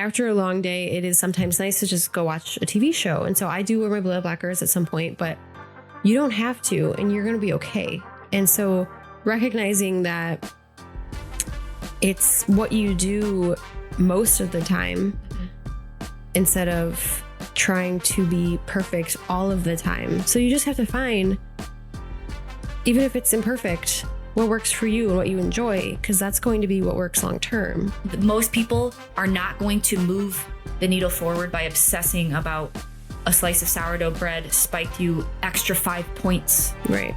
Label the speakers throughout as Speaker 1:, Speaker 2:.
Speaker 1: after a long day, it is sometimes nice to just go watch a TV show. And so I do wear my blood blockers at some point, but you don't have to, and you're going to be okay. And so recognizing that it's what you do most of the time instead of trying to be perfect all of the time. So you just have to find, even if it's imperfect, what works for you and what you enjoy, because that's going to be what works long term.
Speaker 2: Most people are not going to move the needle forward by obsessing about a slice of sourdough bread spiked you extra 5 points.
Speaker 1: Right.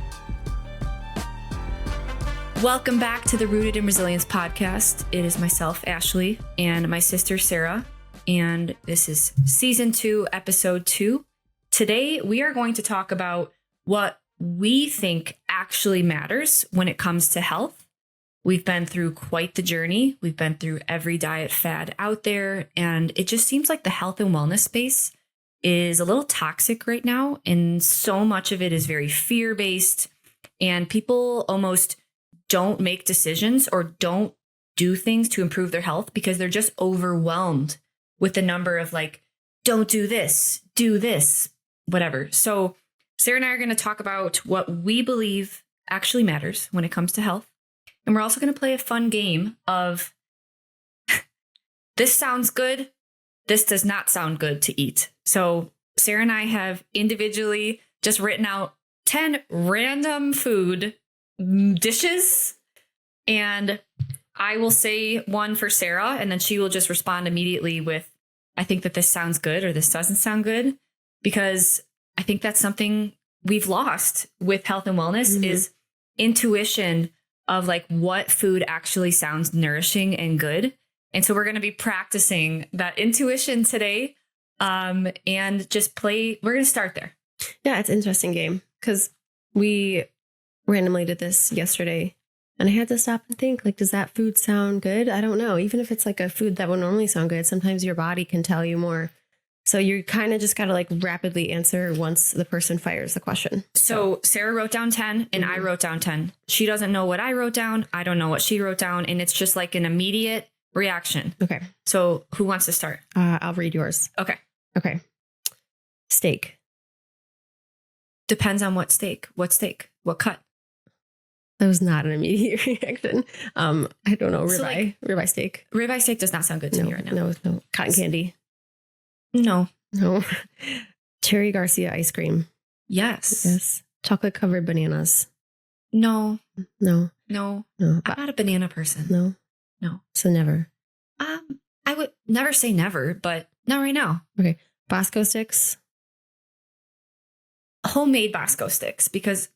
Speaker 2: Welcome back to the Rooted in Resilience podcast. It is myself, Ashley, and my sister, Sarah, and this is season 2, episode 2. Today, we are going to talk about what we think actually matters when it comes to health. We've been through quite the journey. We've been through every diet fad out there, and it just seems like the health and wellness space is a little toxic right now, and so much of it is very fear-based, and people almost don't make decisions or don't do things to improve their health because they're just overwhelmed with the number of like, don't do this, whatever. So Sarah and I are going to talk about what we believe actually matters when it comes to health. And we're also going to play a fun game of this sounds good, this does not sound good to eat. So Sarah and I have individually just written out 10 random food dishes, and I will say one for Sarah, and then she will just respond immediately with, I think that this sounds good or this doesn't sound good, because I think that's something we've lost with health and wellness is intuition of like what food actually sounds nourishing and good. And so we're going to be practicing that intuition today, and just play. We're going to start there.
Speaker 1: Yeah, it's an interesting game because we randomly did this yesterday and I had to stop and think, like, does that food sound good? I don't know. Even if it's like a food that would normally sound good, sometimes your body can tell you more. So you kind of just got to like rapidly answer once the person fires the question.
Speaker 2: So Sarah wrote down 10 and I wrote down 10. She doesn't know what I wrote down. I don't know what she wrote down. And it's just like an immediate reaction.
Speaker 1: Okay.
Speaker 2: So who wants to start?
Speaker 1: I'll read yours.
Speaker 2: Okay.
Speaker 1: Okay. Steak.
Speaker 2: Depends on what steak. What steak? What cut?
Speaker 1: That was not an immediate reaction. I don't know. Ribeye.
Speaker 2: So like,
Speaker 1: ribeye steak.
Speaker 2: Ribeye steak does not sound good to me right now.
Speaker 1: No. Cotton candy.
Speaker 2: No.
Speaker 1: Cherry Garcia ice cream.
Speaker 2: Yes.
Speaker 1: Chocolate covered bananas.
Speaker 2: No.
Speaker 1: No.
Speaker 2: I'm not a banana person.
Speaker 1: No. So never.
Speaker 2: I would never say never, but not right now.
Speaker 1: Okay. Bosco sticks.
Speaker 2: Homemade Bosco sticks, because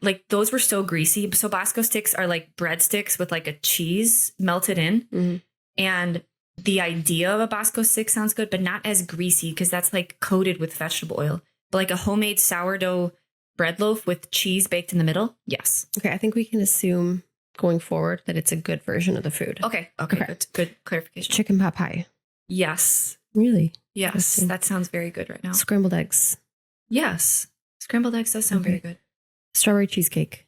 Speaker 2: like those were so greasy. So Bosco sticks are like breadsticks with like a cheese melted in. And the idea of a Bosco stick sounds good, but not as greasy because that's like coated with vegetable oil. But like a homemade sourdough bread loaf with cheese baked in the middle. Yes.
Speaker 1: Okay. I think we can assume going forward that it's a good version of the food.
Speaker 2: Okay. Good clarification.
Speaker 1: Chicken pot pie.
Speaker 2: Yes.
Speaker 1: Really?
Speaker 2: Yes. That sounds very good right now.
Speaker 1: Scrambled eggs.
Speaker 2: Yes. Scrambled eggs does sound very good.
Speaker 1: Strawberry cheesecake.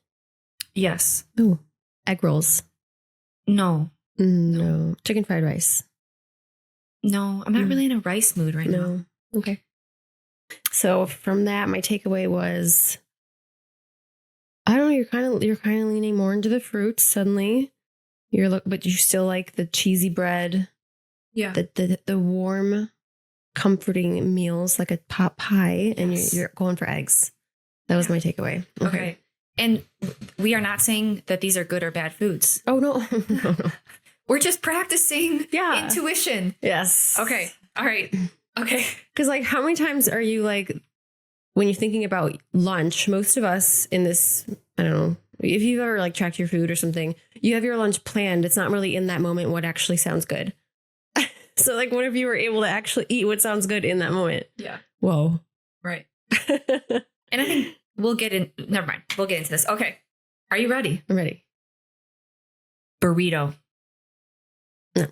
Speaker 2: Yes.
Speaker 1: Ooh. Egg rolls.
Speaker 2: No.
Speaker 1: No. Chicken fried rice.
Speaker 2: No. I'm not really in a rice mood right now.
Speaker 1: Okay. So from that, my takeaway was, I don't know, you're kind of leaning more into the fruits suddenly. But you still like the cheesy bread.
Speaker 2: Yeah.
Speaker 1: The warm, comforting meals like a pot pie, and you're going for eggs. That was my takeaway.
Speaker 2: Okay. And we are not saying that these are good or bad foods.
Speaker 1: Oh, no. No.
Speaker 2: We're just practicing intuition.
Speaker 1: Yes.
Speaker 2: Okay. All right. Okay.
Speaker 1: Because like, how many times are you like, when you're thinking about lunch, most of us in this, I don't know, if you've ever like tracked your food or something, you have your lunch planned. It's not really in that moment what actually sounds good. So like, what if you were able to actually eat what sounds good in that moment?
Speaker 2: Yeah.
Speaker 1: Whoa.
Speaker 2: Right. And I think never mind. We'll get into this. Okay. Are you ready?
Speaker 1: I'm ready.
Speaker 2: Burrito.
Speaker 1: No.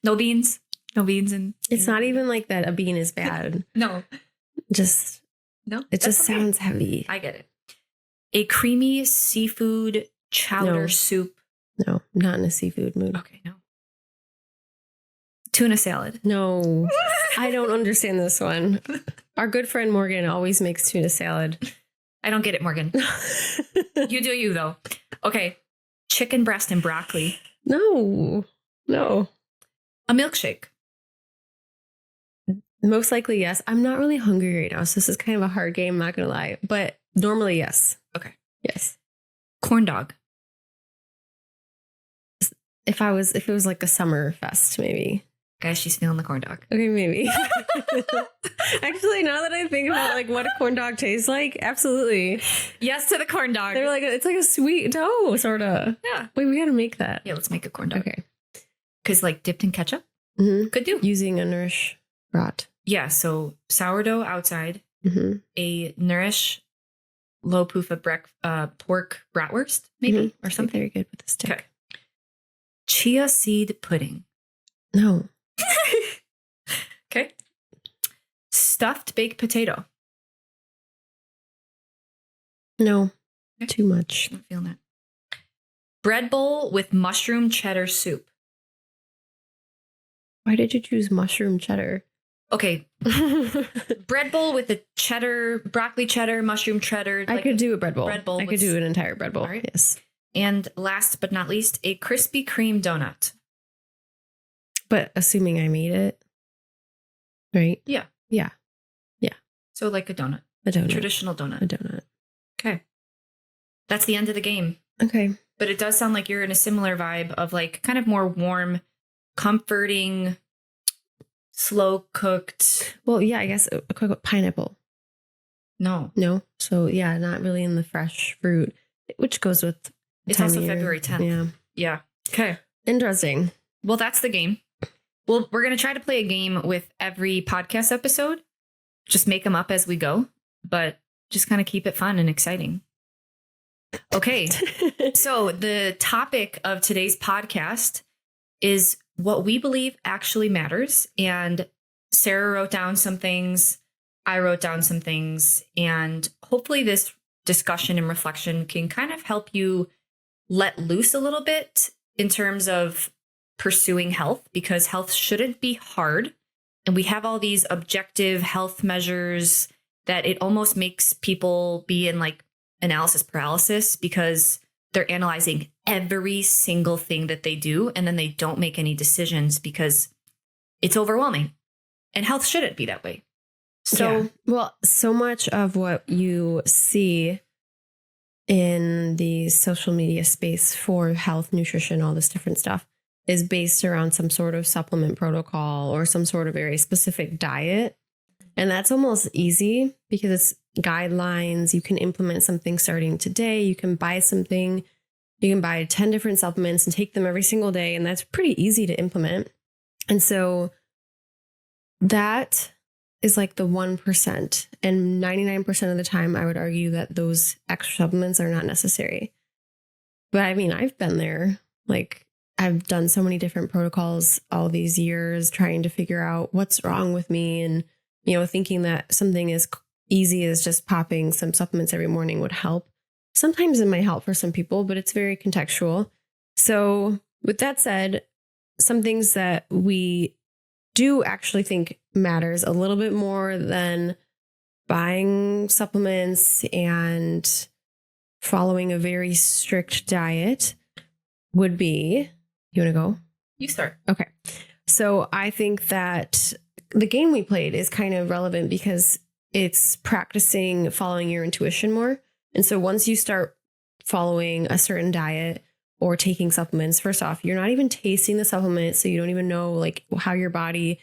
Speaker 2: No beans. No beans.
Speaker 1: It's not even like that a bean is bad.
Speaker 2: No.
Speaker 1: It just sounds heavy.
Speaker 2: I get it. A creamy seafood chowder soup.
Speaker 1: No, not in a seafood mood.
Speaker 2: Okay, no. Tuna salad.
Speaker 1: No, I don't understand this one. Our good friend Morgan always makes tuna salad.
Speaker 2: I don't get it, Morgan. You do you, though. Okay. Chicken breast and broccoli.
Speaker 1: No.
Speaker 2: A milkshake.
Speaker 1: Most likely, yes. I'm not really hungry right now, so this is kind of a hard game, not going to lie. But normally, yes.
Speaker 2: Okay.
Speaker 1: Yes.
Speaker 2: Corn dog.
Speaker 1: If it was like a summer fest, maybe.
Speaker 2: Guys, she's feeling the corn dog.
Speaker 1: Okay, maybe. Actually, now that I think about like what a corn dog tastes like, absolutely.
Speaker 2: Yes to the corn dog.
Speaker 1: They're like, it's like a sweet dough, sort of.
Speaker 2: Yeah.
Speaker 1: Wait, we got to make that.
Speaker 2: Yeah, let's make a corn dog.
Speaker 1: Okay.
Speaker 2: Because like dipped in ketchup?
Speaker 1: Mm-hmm.
Speaker 2: Could do.
Speaker 1: Using a Nourish brat.
Speaker 2: Yeah, so sourdough outside,
Speaker 1: Mm-hmm.
Speaker 2: a Nourish low PUFA pork bratwurst, maybe, or something.
Speaker 1: Very good with the stick.
Speaker 2: Okay. Chia seed pudding.
Speaker 1: No.
Speaker 2: Okay. Stuffed baked potato.
Speaker 1: No.
Speaker 2: Okay.
Speaker 1: Too much.
Speaker 2: Not feeling that. Bread bowl with mushroom cheddar soup.
Speaker 1: Why did you choose mushroom cheddar?
Speaker 2: Okay. Bread bowl with the cheddar, broccoli cheddar, mushroom cheddar.
Speaker 1: I could do a bread bowl.
Speaker 2: I
Speaker 1: could do an entire bread bowl.
Speaker 2: All right.
Speaker 1: Yes.
Speaker 2: And last but not least, a Krispy Kreme donut.
Speaker 1: But assuming I made it. Right?
Speaker 2: Yeah.
Speaker 1: Yeah.
Speaker 2: So like a donut.
Speaker 1: A donut.
Speaker 2: Traditional donut.
Speaker 1: A donut.
Speaker 2: Okay. That's the end of the game.
Speaker 1: Okay.
Speaker 2: But it does sound like you're in a similar vibe of like kind of more warm, comforting, slow cooked.
Speaker 1: Well, yeah, I guess a quick pineapple.
Speaker 2: No.
Speaker 1: So yeah, not really in the fresh fruit, which goes with
Speaker 2: It's
Speaker 1: time
Speaker 2: also
Speaker 1: of year.
Speaker 2: February 10th.
Speaker 1: Yeah.
Speaker 2: Yeah. Okay.
Speaker 1: Interesting.
Speaker 2: Well, that's the game. Well, we're going to try to play a game with every podcast episode. Just make them up as we go, but just kind of keep it fun and exciting. Okay. So the topic of today's podcast is what we believe actually matters. And Sarah wrote down some things. I wrote down some things. And hopefully this discussion and reflection can kind of help you let loose a little bit in terms of pursuing health, because health shouldn't be hard. And we have all these objective health measures that it almost makes people be in like analysis paralysis, because they're analyzing every single thing that they do. And then they don't make any decisions because it's overwhelming. And health shouldn't be that way. So,
Speaker 1: well, so much of what you see in the social media space for health, nutrition, all this different stuff is based around some sort of supplement protocol or some sort of very specific diet. And that's almost easy because it's guidelines. You can implement something starting today. You can buy something. You can buy 10 different supplements and take them every single day. And that's pretty easy to implement. And so that is like the 1%. And 99% of the time, I would argue that those extra supplements are not necessary. But I mean, I've been there. Like, I've done so many different protocols all these years trying to figure out what's wrong with me. And, you know, thinking that something as easy as just popping some supplements every morning would help. Sometimes it might help for some people, but it's very contextual. So with that said, some things that we do actually think matters a little bit more than buying supplements and following a very strict diet would be, you want to go?
Speaker 2: you start.
Speaker 1: Okay. So I think that the game we played is kind of relevant because it's practicing following your intuition more. And so once you start following a certain diet or taking supplements, first off, you're not even tasting the supplement. So you don't even know like how your body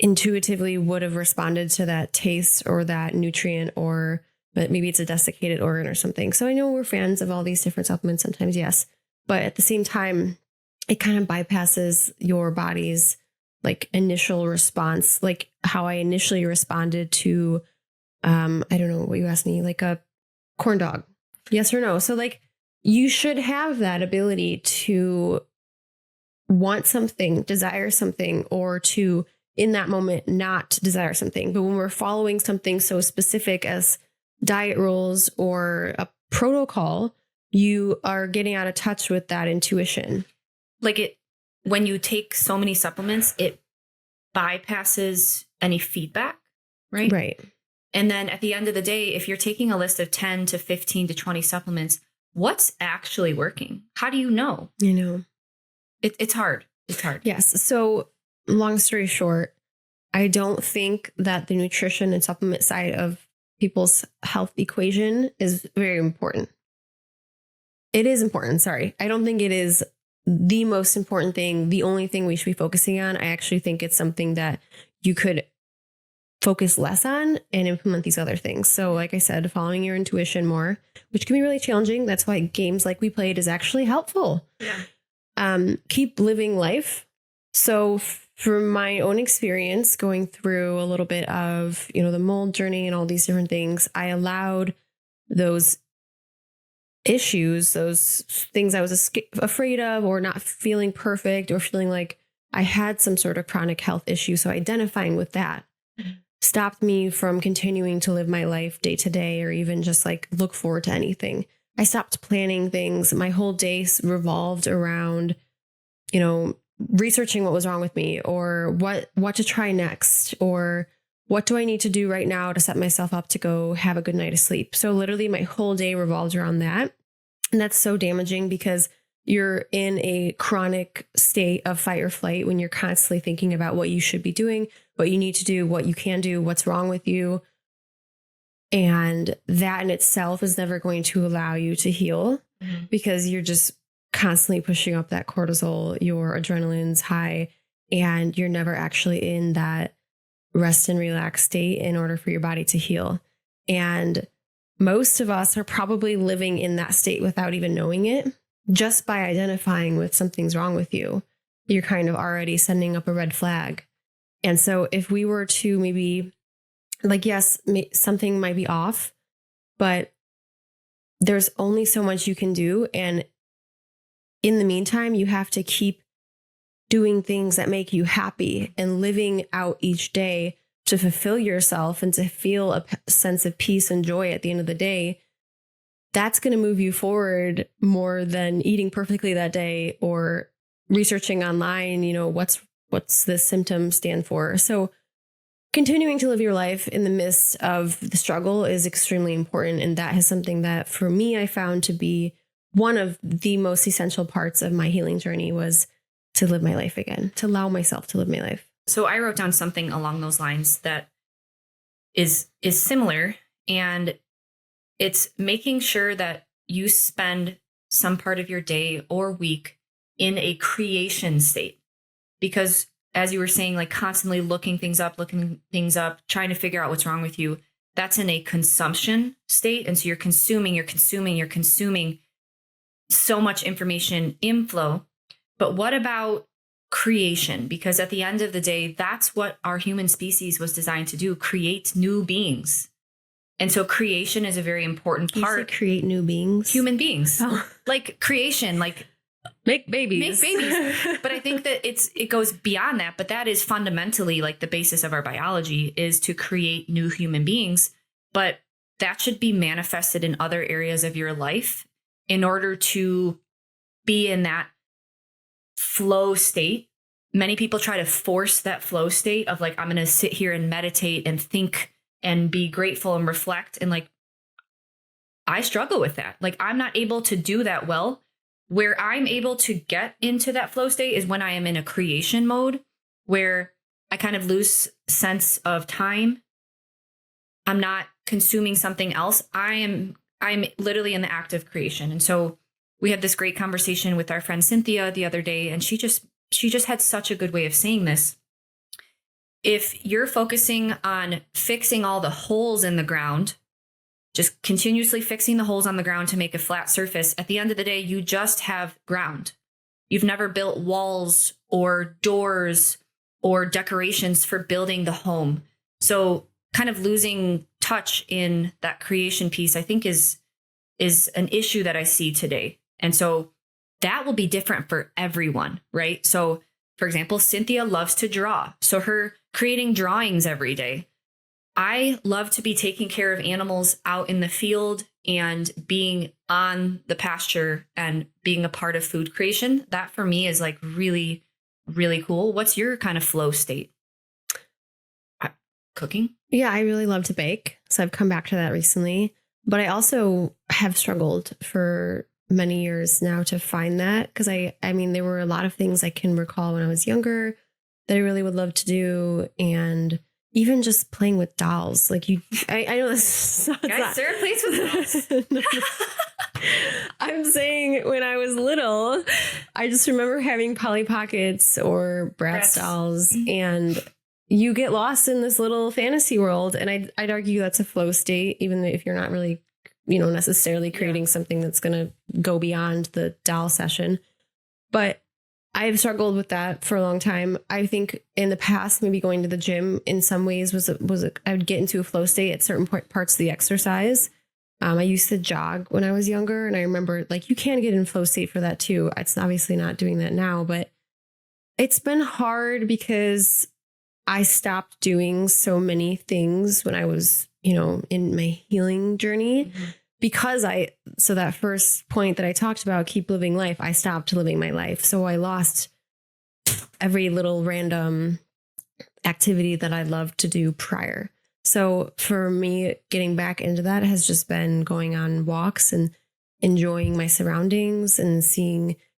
Speaker 1: intuitively would have responded to that taste or that nutrient, or but maybe it's a desiccated organ or something. So I know we're fans of all these different supplements sometimes, yes. But at the same time, it kind of bypasses your body's like initial response, like how I initially responded to, I don't know what you asked me, like a corn dog. Yes or no? So like you should have that ability to want something, desire something, or to in that moment not desire something. But when we're following something so specific as diet rules or a protocol, you are getting out of touch with that intuition.
Speaker 2: Like when you take so many supplements, it bypasses any feedback, right?
Speaker 1: Right.
Speaker 2: And then at the end of the day, if you're taking a list of 10 to 15 to 20 supplements, what's actually working? How do you know?
Speaker 1: You know,
Speaker 2: It's hard. It's hard.
Speaker 1: yes. So long story short, I don't think that the nutrition and supplement side of people's health equation is very important. It is important. Sorry. I don't think it is the most important thing, the only thing we should be focusing on. I actually think it's something that you could focus less on and implement these other things. So like I said, following your intuition more, which can be really challenging. That's why games like we played is actually helpful.
Speaker 2: Yeah.
Speaker 1: Keep living life. So from my own experience going through a little bit of, the mold journey and all these different things, I allowed those issues, those things I was afraid of or not feeling perfect or feeling like I had some sort of chronic health issue. So identifying with that stopped me from continuing to live my life day to day or even just like look forward to anything. I stopped planning things. My whole day revolved around, researching what was wrong with me or what to try next or what do I need to do right now to set myself up to go have a good night of sleep. So literally my whole day revolves around that. And that's so damaging because you're in a chronic state of fight or flight when you're constantly thinking about what you should be doing, what you need to do, what you can do, what's wrong with you. And that in itself is never going to allow you to heal because you're just constantly pushing up that cortisol, your adrenaline's high, and you're never actually in that rest and relax state in order for your body to heal. And most of us are probably living in that state without even knowing it. Just by identifying with something's wrong with you, you're kind of already sending up a red flag. And so if we were to maybe yes, something might be off, but there's only so much you can do. And in the meantime, you have to keep doing things that make you happy and living out each day to fulfill yourself and to feel a sense of peace and joy at the end of the day. That's going to move you forward more than eating perfectly that day or researching online, what's the symptom stand for. So continuing to live your life in the midst of the struggle is extremely important. And that is something that for me, I found to be one of the most essential parts of my healing journey was to live my life again, to allow myself to live my life.
Speaker 2: So I wrote down something along those lines that is similar, and it's making sure that you spend some part of your day or week in a creation state. Because as you were saying, like constantly looking things up, trying to figure out what's wrong with you, that's in a consumption state. And so you're consuming so much information inflow. But what about creation? Because at the end of the day, that's what our human species was designed to do, create new beings. And so creation is a very important part.
Speaker 1: You said create new beings?
Speaker 2: Human beings.
Speaker 1: Oh.
Speaker 2: Like creation, like
Speaker 1: make babies.
Speaker 2: But I think that it goes beyond that. But that is fundamentally like the basis of our biology is to create new human beings. But that should be manifested in other areas of your life in order to be in that flow state. Many people try to force that flow state of like, I'm going to sit here and meditate and think and be grateful and reflect. And like, I struggle with that. Like, I'm not able to do that well. Where I'm able to get into that flow state is when I am in a creation mode where I kind of lose sense of time. I'm not consuming something else. I'm literally in the act of creation. And so we had this great conversation with our friend Cynthia the other day, and she just had such a good way of saying this. If you're focusing on fixing all the holes in the ground, just continuously fixing the holes on the ground to make a flat surface, at the end of the day, you just have ground. You've never built walls or doors or decorations for building the home. So kind of losing touch in that creation piece, I think is an issue that I see today. And so that will be different for everyone, right? So for example, Cynthia loves to draw. So her creating drawings every day. I love to be taking care of animals out in the field and being on the pasture and being a part of food creation. That for me is like really really cool. What's your kind of flow state? Cooking?
Speaker 1: Yeah, I really love to bake. So I've come back to that recently. But I also have struggled for many years now to find that. Because I mean, there were a lot of things I can recall when I was younger that I really would love to do. And even just playing with dolls. Like I know this sounds
Speaker 2: Guys, Sarah plays with dolls.
Speaker 1: I'm saying when I was little, I just remember having Polly Pockets or Bratz dolls, and you get lost in this little fantasy world. And I'd argue that's a flow state, even if you're not really, necessarily creating something that's going to go beyond the doll session. But I've struggled with that for a long time. I think in the past, maybe going to the gym in some ways I would get into a flow state at certain parts of the exercise. I used to jog when I was younger, and I remember you can get in flow state for that too. It's obviously not doing that now, but it's been hard because I stopped doing so many things when I was, in my healing journey because so that first point that I talked about, keep living life, I stopped living my life. So I lost every little random activity that I loved to do prior. So for me, getting back into that has just been going on walks and enjoying my surroundings and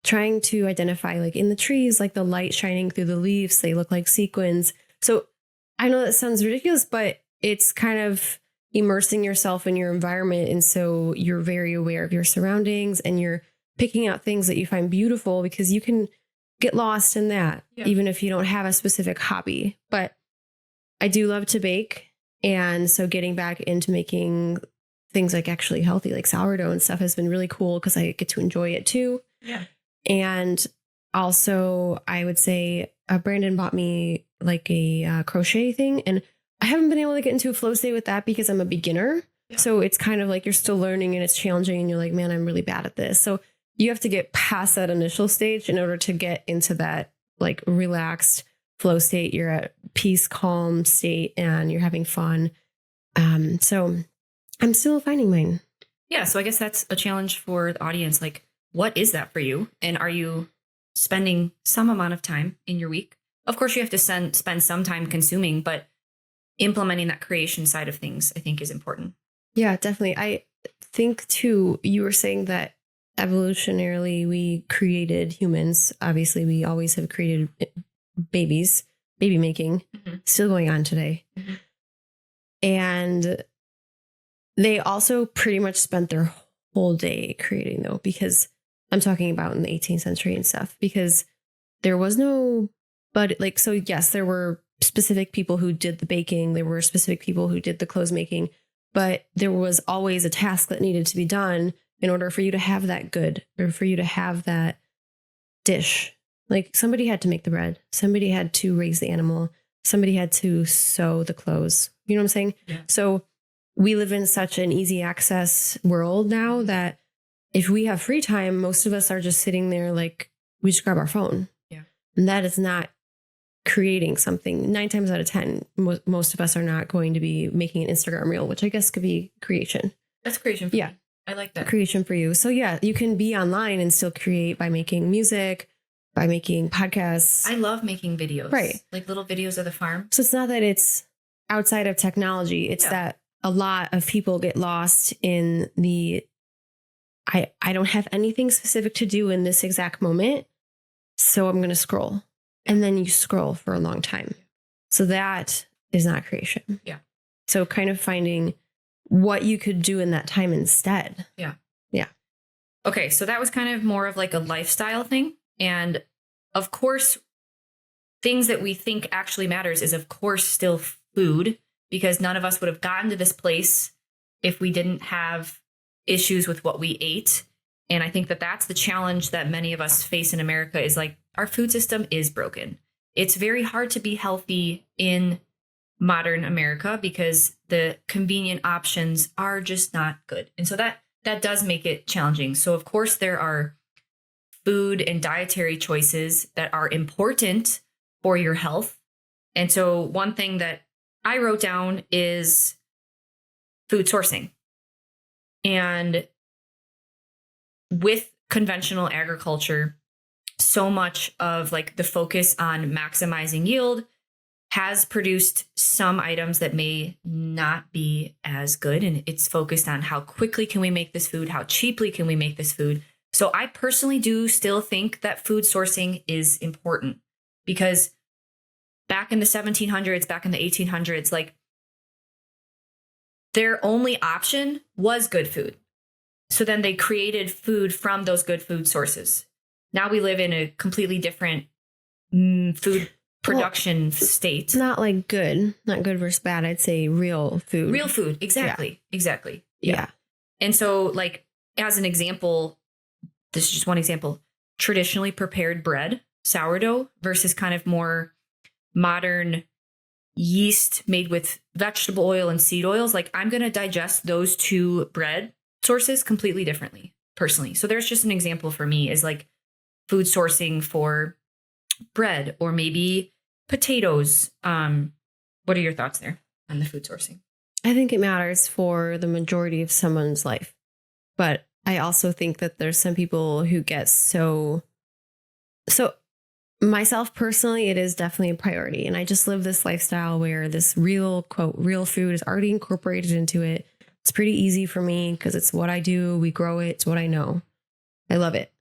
Speaker 1: trying to identify in the trees, the light shining through the leaves, they look like sequins. So I know that sounds ridiculous, but it's kind of immersing yourself in your environment. And so you're very aware of your surroundings and you're picking out things that you find beautiful because you can get lost in that, even if you don't have a specific hobby. But I do love to bake. And so getting back into making things actually healthy, like sourdough and stuff has been really cool because I get to enjoy it too.
Speaker 2: Yeah.
Speaker 1: And also I would say Brandon bought me a crochet thing, and I haven't been able to get into a flow state with that because I'm a beginner. Yeah. So it's kind of you're still learning and it's challenging and you're like, man, I'm really bad at this. So you have to get past that initial stage in order to get into that relaxed flow state. You're at peace, calm state, and you're having fun. So I'm still finding mine.
Speaker 2: Yeah. So I guess that's a challenge for the audience. What is that for you? And are you spending some amount of time in your week? Of course, you have to spend some time consuming, but implementing that creation side of things, I think, is important. Yeah,
Speaker 1: definitely. I think too, you were saying that evolutionarily we created humans. Obviously, we always have created baby making, still going on today. Mm-hmm. And they also pretty much spent their whole day creating, though, because I'm talking about in the 18th century and stuff, because there was no, but so yes, there were specific people who did the baking. There were specific people who did the clothes making, but there was always a task that needed to be done in order for you to have that good, or for you to have that dish. Somebody had to make the bread. Somebody had to raise the animal. Somebody had to sew the clothes. You know what I'm saying? Yeah. So we live in such an easy access world now that if we have free time, most of us are just sitting there we just grab our phone. Yeah. And that is not creating something. 9 times out of 10, most of us are not going to be making an Instagram reel, which I guess could be creation.
Speaker 2: That's creation for me. I like that.
Speaker 1: Creation for you. So yeah, you can be online and still create by making music, by making podcasts.
Speaker 2: I love making videos.
Speaker 1: Right.
Speaker 2: Little videos of the farm.
Speaker 1: So it's not that it's outside of technology. It's that a lot of people get lost in I don't have anything specific to do in this exact moment, so I'm going to scroll. And then you scroll for a long time. So that is not creation.
Speaker 2: Yeah.
Speaker 1: So kind of finding what you could do in that time instead.
Speaker 2: Yeah.
Speaker 1: Yeah.
Speaker 2: Okay. So that was kind of more of a lifestyle thing. And of course, things that we think actually matters is, of course, still food, because none of us would have gotten to this place if we didn't have issues with what we ate. And I think that that's the challenge that many of us face in America is our food system is broken. It's very hard to be healthy in modern America because the convenient options are just not good. And so that does make it challenging. So of course there are food and dietary choices that are important for your health. And so one thing that I wrote down is food sourcing. And with conventional agriculture, so much of like the focus on maximizing yield has produced some items that may not be as good. And it's focused on how quickly can we make this food? How cheaply can we make this food? So I personally do still think that food sourcing is important, because back in the 1700s, back in the 1800s, like their only option was good food. So then they created food from those good food sources. Now we live in a completely different food production state.
Speaker 1: It's not like not good versus bad. I'd say real food.
Speaker 2: Real food. Exactly.
Speaker 1: Yeah.
Speaker 2: Exactly.
Speaker 1: Yeah.
Speaker 2: And so, like, as an example, this is just one example, traditionally prepared bread, sourdough, versus kind of more modern yeast made with vegetable oil and seed oils. Like, I'm going to digest those two bread sources completely differently, personally. So there's just an example for me is like food sourcing for bread or maybe potatoes. What are your thoughts there on the food sourcing?
Speaker 1: I think it matters for the majority of someone's life. But I also think that there's some people who get so myself personally, it is definitely a priority. And I just live this lifestyle where this real, quote, real food is already incorporated into it. It's pretty easy for me because it's what I do. We grow it. It's what I know. I love it.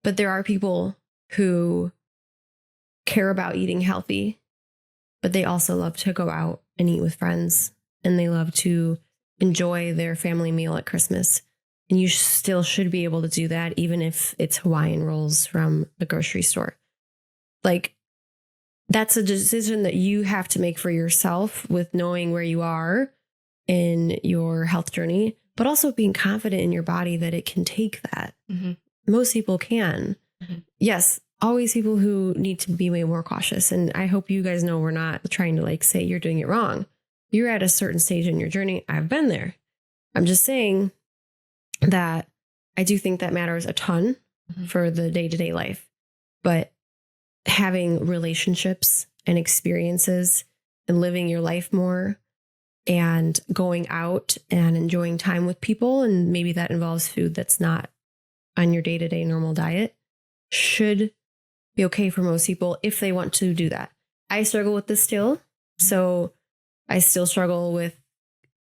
Speaker 1: But there are people who care about eating healthy, but they also love to go out and eat with friends, and they love to enjoy their family meal at Christmas. And you still should be able to do that, even if it's Hawaiian rolls from the grocery store. Like, that's a decision that you have to make for yourself with knowing where you are in your health journey, but also being confident in your body that it can take that.
Speaker 2: Mm-hmm.
Speaker 1: Most people can. Mm-hmm. Yes, always people who need to be way more cautious. And I hope you guys know we're not trying to like say you're doing it wrong. You're at a certain stage in your journey. I've been there. I'm just saying that I do think that matters a ton for the day-to-day life. But having relationships and experiences and living your life more and going out and enjoying time with people, and maybe that involves food that's not on your day-to-day normal diet, should be okay for most people if they want to do that. I struggle with this still. So I still struggle with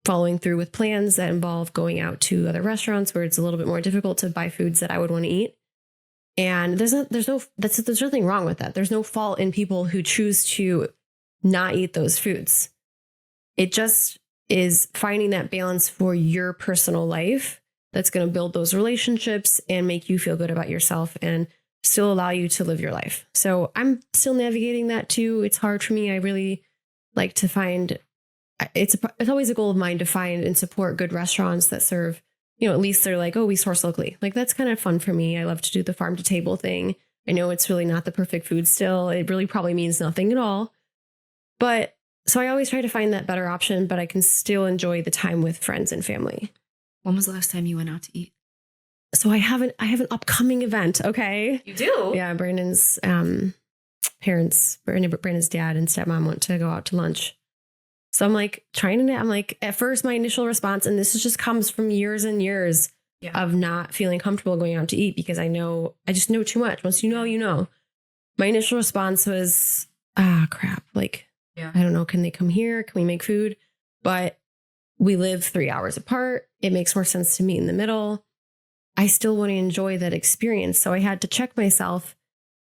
Speaker 1: following through with plans that involve going out to other restaurants where it's a little bit more difficult to buy foods that I would want to eat. And there's nothing wrong with that. There's no fault in people who choose to not eat those foods. It just is finding that balance for your personal life that's going to build those relationships and make you feel good about yourself and still allow you to live your life. So I'm still navigating that too. It's hard for me. I really like to find, it's always a goal of mine to find and support good restaurants that serve, at least they're like, oh, we source locally. Like, that's kind of fun for me. I love to do the farm to table thing. I know it's really not the perfect food still. It really probably means nothing at all. But so I always try to find that better option, but I can still enjoy the time with friends and family.
Speaker 2: When was the last time you went out to eat?
Speaker 1: So I have an upcoming event. Okay.
Speaker 2: You do?
Speaker 1: Yeah. Brandon's parents, Brandon's dad and stepmom went to go out to lunch. So I'm like at first my initial response, and this just comes from years and years of not feeling comfortable going out to eat because I just know too much. Once you know. My initial response was, crap. Like, I don't know. Can they come here? Can we make food? But we live 3 hours apart. It makes more sense to meet in the middle. I still want to enjoy that experience. So I had to check myself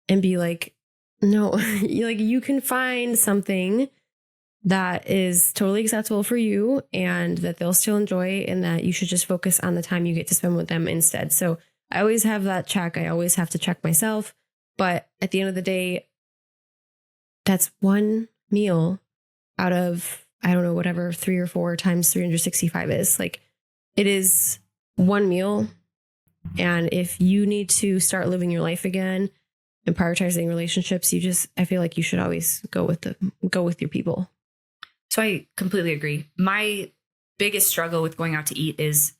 Speaker 1: and be like, no, like you can find something that is totally acceptable for you and that they'll still enjoy, and that you should just focus on the time you get to spend with them instead. So I always have that check. I always have to check myself. But at the end of the day, that's one meal out of, I don't know, whatever 3 or 4 times 365 is. Like, it is one meal. And if you need to start living your life again and prioritizing relationships, I feel like you should always go with your people.
Speaker 2: So I completely agree. My biggest struggle with going out to eat is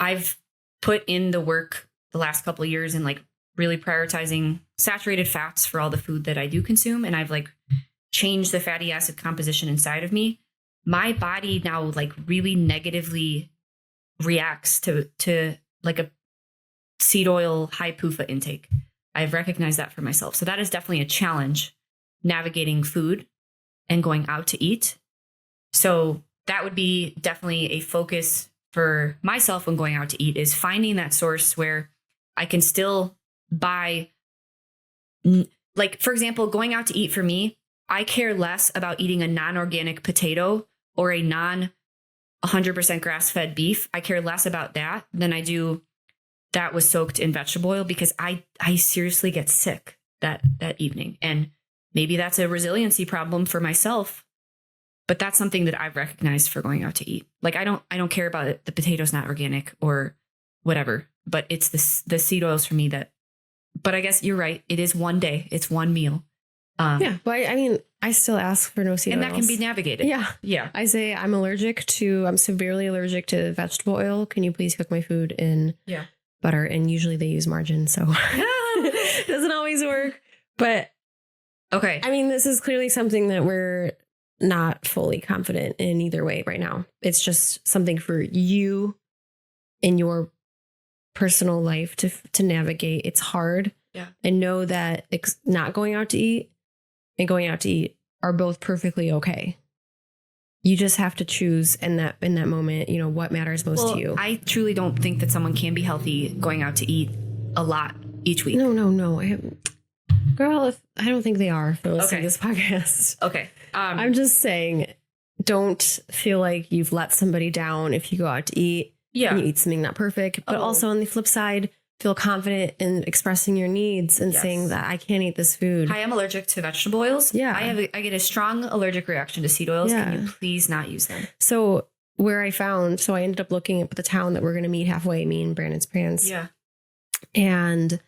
Speaker 2: I've put in the work the last couple of years and like really prioritizing saturated fats for all the food that I do consume. And I've like changed the fatty acid composition inside of me. My body now like really negatively reacts to like a seed oil high PUFA intake. I've recognized that for myself. So that is definitely a challenge, navigating food and going out to eat. So that would be definitely a focus for myself when going out to eat, is finding that source where I can still buy. Like, for example, going out to eat for me, I care less about eating a non-organic potato or a 100% grass-fed beef. I care less about that than I do that was soaked in vegetable oil, because I seriously get sick that evening. And maybe that's a resiliency problem for myself, but that's something that I've recognized for going out to eat. Like, I don't care about it. The potato's not organic or whatever, but it's the seed oils for me that, but I guess you're right. It is one day. It's one meal.
Speaker 1: Yeah. But I mean, I still ask for no seed oils.
Speaker 2: And that can be navigated.
Speaker 1: Yeah.
Speaker 2: Yeah.
Speaker 1: I say I'm severely allergic to vegetable oil. Can you please cook my food in butter? And usually they use margarine, so it doesn't always work. But
Speaker 2: okay.
Speaker 1: I mean, this is clearly something that we're not fully confident in either way right now. It's just something for you in your personal life to navigate. It's hard.
Speaker 2: Yeah.
Speaker 1: And know that not going out to eat and going out to eat are both perfectly okay. You just have to choose in that moment, what matters most to you.
Speaker 2: I truly don't think that someone can be healthy going out to eat a lot each week.
Speaker 1: No. Girl, I don't think they are if they're listening to this podcast.
Speaker 2: Okay.
Speaker 1: I'm just saying, don't feel like you've let somebody down if you go out to eat.
Speaker 2: Yeah.
Speaker 1: And you eat something not perfect. But also on the flip side, feel confident in expressing your needs and saying that I can't eat this food.
Speaker 2: I am allergic to vegetable oils.
Speaker 1: Yeah.
Speaker 2: I get a strong allergic reaction to seed oils. Yeah. Can you please not use them?
Speaker 1: So I ended up looking at the town that we're going to meet halfway, me and Brandon's parents.
Speaker 2: Yeah.
Speaker 1: And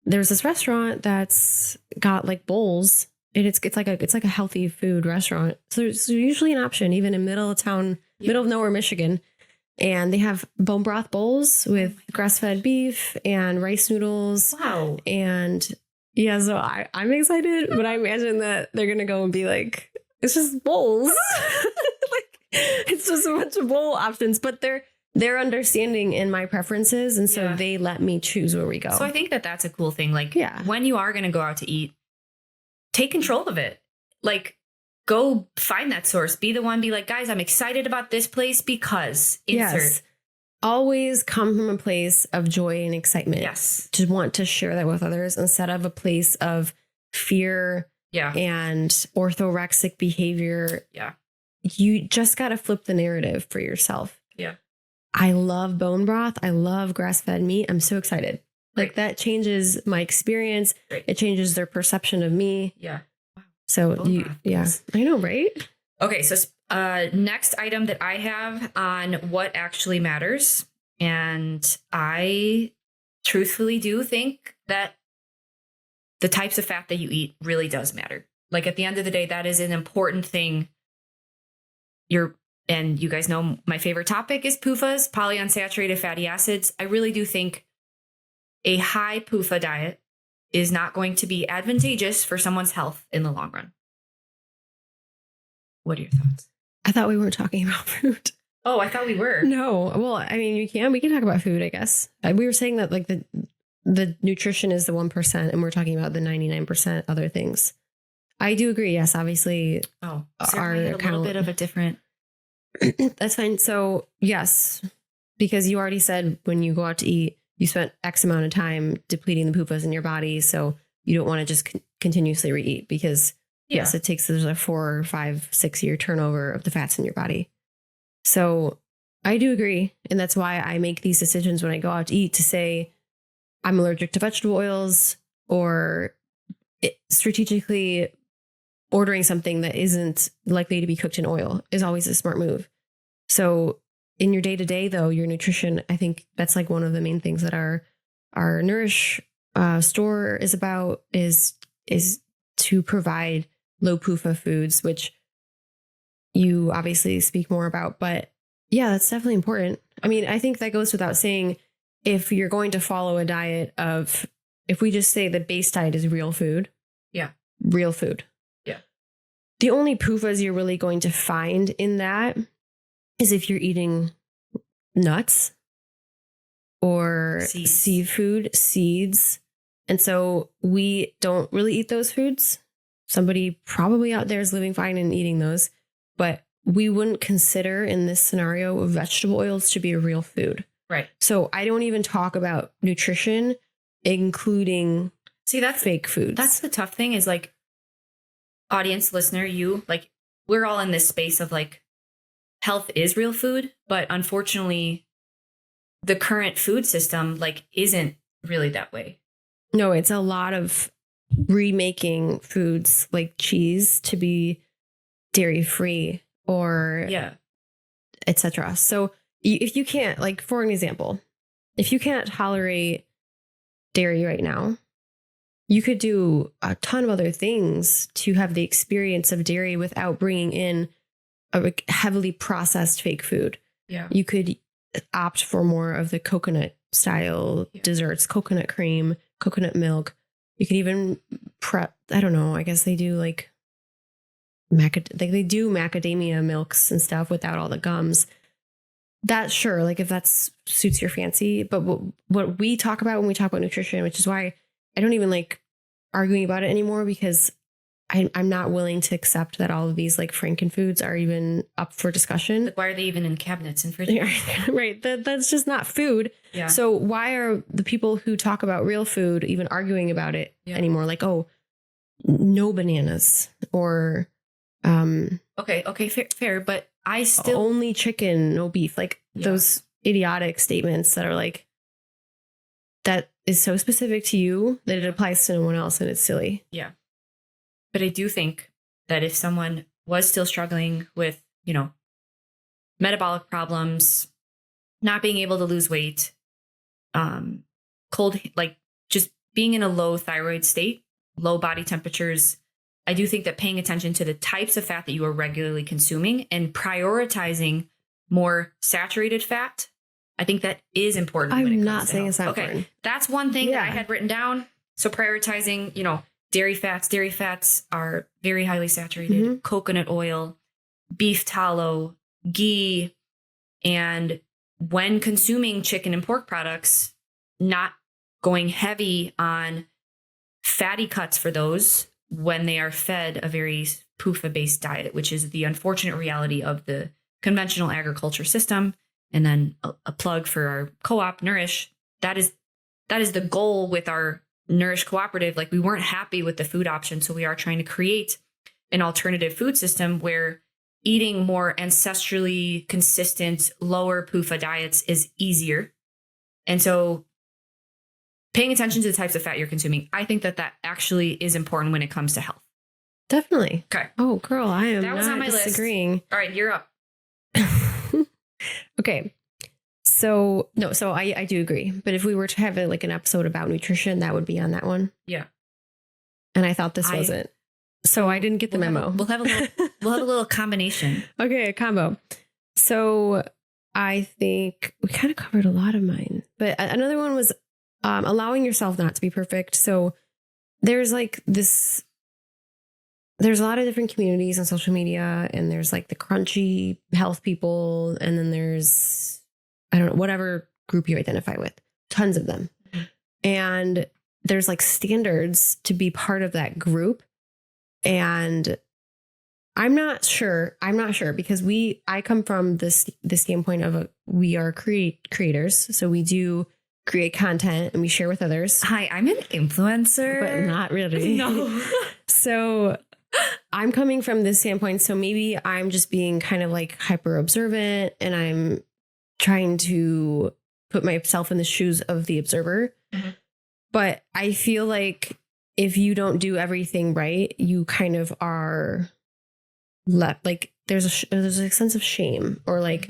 Speaker 1: there's this restaurant that's got like bowls. And it's like a healthy food restaurant. So it's usually an option, even in middle of town, middle of nowhere, Michigan. And they have bone broth bowls with grass-fed beef and rice noodles.
Speaker 2: Wow.
Speaker 1: And so I'm excited, but I imagine that they're going to go and be like, it's just bowls. Like, it's just a bunch of bowl options, but they're understanding in my preferences. And so they let me choose where we go.
Speaker 2: So I think that's a cool thing. Like, when you are going to go out to eat, take control of it. Like, go find that source. Be the one. Be like, guys, I'm excited about this place because insert.
Speaker 1: Yes. Always come from a place of joy and excitement.
Speaker 2: Yes.
Speaker 1: To want to share that with others instead of a place of fear and orthorexic behavior.
Speaker 2: Yeah.
Speaker 1: You just got to flip the narrative for yourself.
Speaker 2: Yeah.
Speaker 1: I love bone broth. I love grass-fed meat. I'm so excited. Like, that changes my experience.
Speaker 2: Great.
Speaker 1: It changes their perception of me.
Speaker 2: Yeah.
Speaker 1: So I know, right?
Speaker 2: Okay. So next item that I have on what actually matters. And I truthfully do think that the types of fat that you eat really does matter. Like, at the end of the day, that is an important thing. And you guys know my favorite topic is PUFAs, polyunsaturated fatty acids. I really do think a high PUFA diet is not going to be advantageous for someone's health in the long run. What are your thoughts?
Speaker 1: I thought we weren't talking about food.
Speaker 2: Oh, I thought we were.
Speaker 1: No. Well, I mean, we can talk about food, I guess. We were saying that like the nutrition is the 1% and we're talking about the 99% other things. I do agree. Yes, obviously.
Speaker 2: Oh, our a little bit of a different.
Speaker 1: That's fine. So yes, because you already said when you go out to eat, you spent X amount of time depleting the PUFAs in your body. So you don't want to just continuously re-eat because yes, there's a 4, 5, 6 year turnover of the fats in your body. So I do agree. And that's why I make these decisions when I go out to eat to say I'm allergic to vegetable oils, or strategically ordering something that isn't likely to be cooked in oil is always a smart move. So in your day-to-day, though, your nutrition, I think that's like one of the main things that our Nourish store is about is to provide low PUFA foods, which you obviously speak more about. But yeah, that's definitely important. I mean, I think that goes without saying. If you're going to follow a diet of, if we just say the base diet is real food.
Speaker 2: Yeah.
Speaker 1: Real food.
Speaker 2: Yeah.
Speaker 1: The only PUFAs you're really going to find in that is if you're eating nuts or seafood, seeds, And so we don't really eat those foods. Somebody probably out there is living fine and eating those, but we wouldn't consider in this scenario vegetable oils to be a real food.
Speaker 2: Right.
Speaker 1: So I don't even talk about nutrition, including
Speaker 2: that's
Speaker 1: fake foods.
Speaker 2: That's the tough thing is like, audience, listener, you, like, we're all in this space of like, health is real food, but unfortunately, the current food system like isn't really that way.
Speaker 1: No, it's a lot of remaking foods like cheese to be dairy free or etc. So if you can't, like, for an example, if you can't tolerate dairy right now, you could do a ton of other things to have the experience of dairy without bringing in a heavily processed fake food.
Speaker 2: Yeah.
Speaker 1: You could opt for more of the coconut style desserts, coconut cream, coconut milk. You could even prep, I don't know, I guess they do like they do macadamia milks and stuff without all the gums. That's sure, like if that suits your fancy. But what we talk about when we talk about nutrition, which is why I don't even like arguing about it anymore, because I'm not willing to accept that all of these like Frankenfoods are even up for discussion.
Speaker 2: Like, why are they even in cabinets and fridges?
Speaker 1: Right. That's just not food.
Speaker 2: Yeah.
Speaker 1: So why are the people who talk about real food even arguing about it anymore? Like, oh, no bananas or
Speaker 2: okay, fair, but I still
Speaker 1: only chicken, no beef. Like those idiotic statements that are like, that is so specific to you that it applies to no one else, and it's silly.
Speaker 2: Yeah. But I do think that if someone was still struggling with, metabolic problems, not being able to lose weight, like just being in a low thyroid state, low body temperatures, I do think that paying attention to the types of fat that you are regularly consuming and prioritizing more saturated fat, I think that is important.
Speaker 1: I'm not saying it's not important.
Speaker 2: Okay, that's one thing that I had written down. So prioritizing, dairy fats are very highly saturated,
Speaker 1: Mm-hmm.
Speaker 2: coconut oil, beef tallow, ghee, and when consuming chicken and pork products, not going heavy on fatty cuts for those when they are fed a very PUFA-based diet, which is the unfortunate reality of the conventional agriculture system. And then a plug for our co-op, Nourish. That is the goal with our Nourish cooperative. Like, we weren't happy with the food option, so we are trying to create an alternative food system where eating more ancestrally consistent, lower PUFA diets is easier. And so paying attention to the types of fat you're consuming, I think that actually is important when it comes to health.
Speaker 1: Definitely.
Speaker 2: Okay.
Speaker 1: Oh, girl, I am
Speaker 2: that was
Speaker 1: not
Speaker 2: on my
Speaker 1: disagreeing.
Speaker 2: List. All right, you're up.
Speaker 1: Okay. So I do agree. But if we were to have like an episode about nutrition, that would be on that one.
Speaker 2: Yeah.
Speaker 1: And I thought this wasn't. So I didn't get the memo.
Speaker 2: We'll have a little combination.
Speaker 1: Okay, a combo. So I think we kind of covered a lot of mine. But another one was allowing yourself not to be perfect. So there's like this, there's a lot of different communities on social media, and there's like the crunchy health people, and then there's, I don't know, whatever group you identify with, tons of them. Mm-hmm. And there's like standards to be part of that group. And I'm not sure because I come from the standpoint of we are creators. So we do create content and we share with others.
Speaker 2: Hi, I'm an influencer.
Speaker 1: But not really.
Speaker 2: No.
Speaker 1: So I'm coming from this standpoint. So maybe I'm just being kind of like hyper observant, and I'm trying to put myself in the shoes of the observer. Mm-hmm. But I feel like if you don't do everything right, you kind of are left, like there's a sense of shame, or like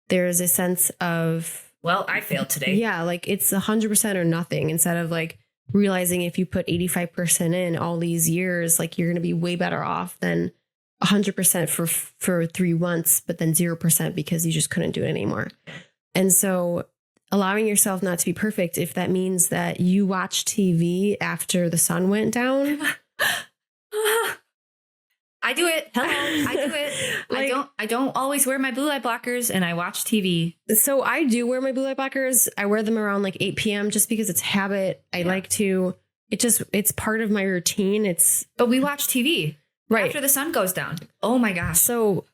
Speaker 1: there's a sense of,
Speaker 2: well, I failed today.
Speaker 1: Yeah, like it's 100% or nothing, instead of like realizing if you put 85% in all these years, like you're going to be way better off than 100% for 3 months, but then 0% because you just couldn't do it anymore. And so allowing yourself not to be perfect, if that means that you watch TV after the sun went down.
Speaker 2: I do it. Hello. I do it. Like, I don't always wear my blue light blockers, and I watch TV.
Speaker 1: So I do wear my blue light blockers. I wear them around like 8 p.m. just because it's habit. I like to, it's part of my routine.
Speaker 2: But we watch TV
Speaker 1: right
Speaker 2: after the sun goes down. Oh my gosh.
Speaker 1: So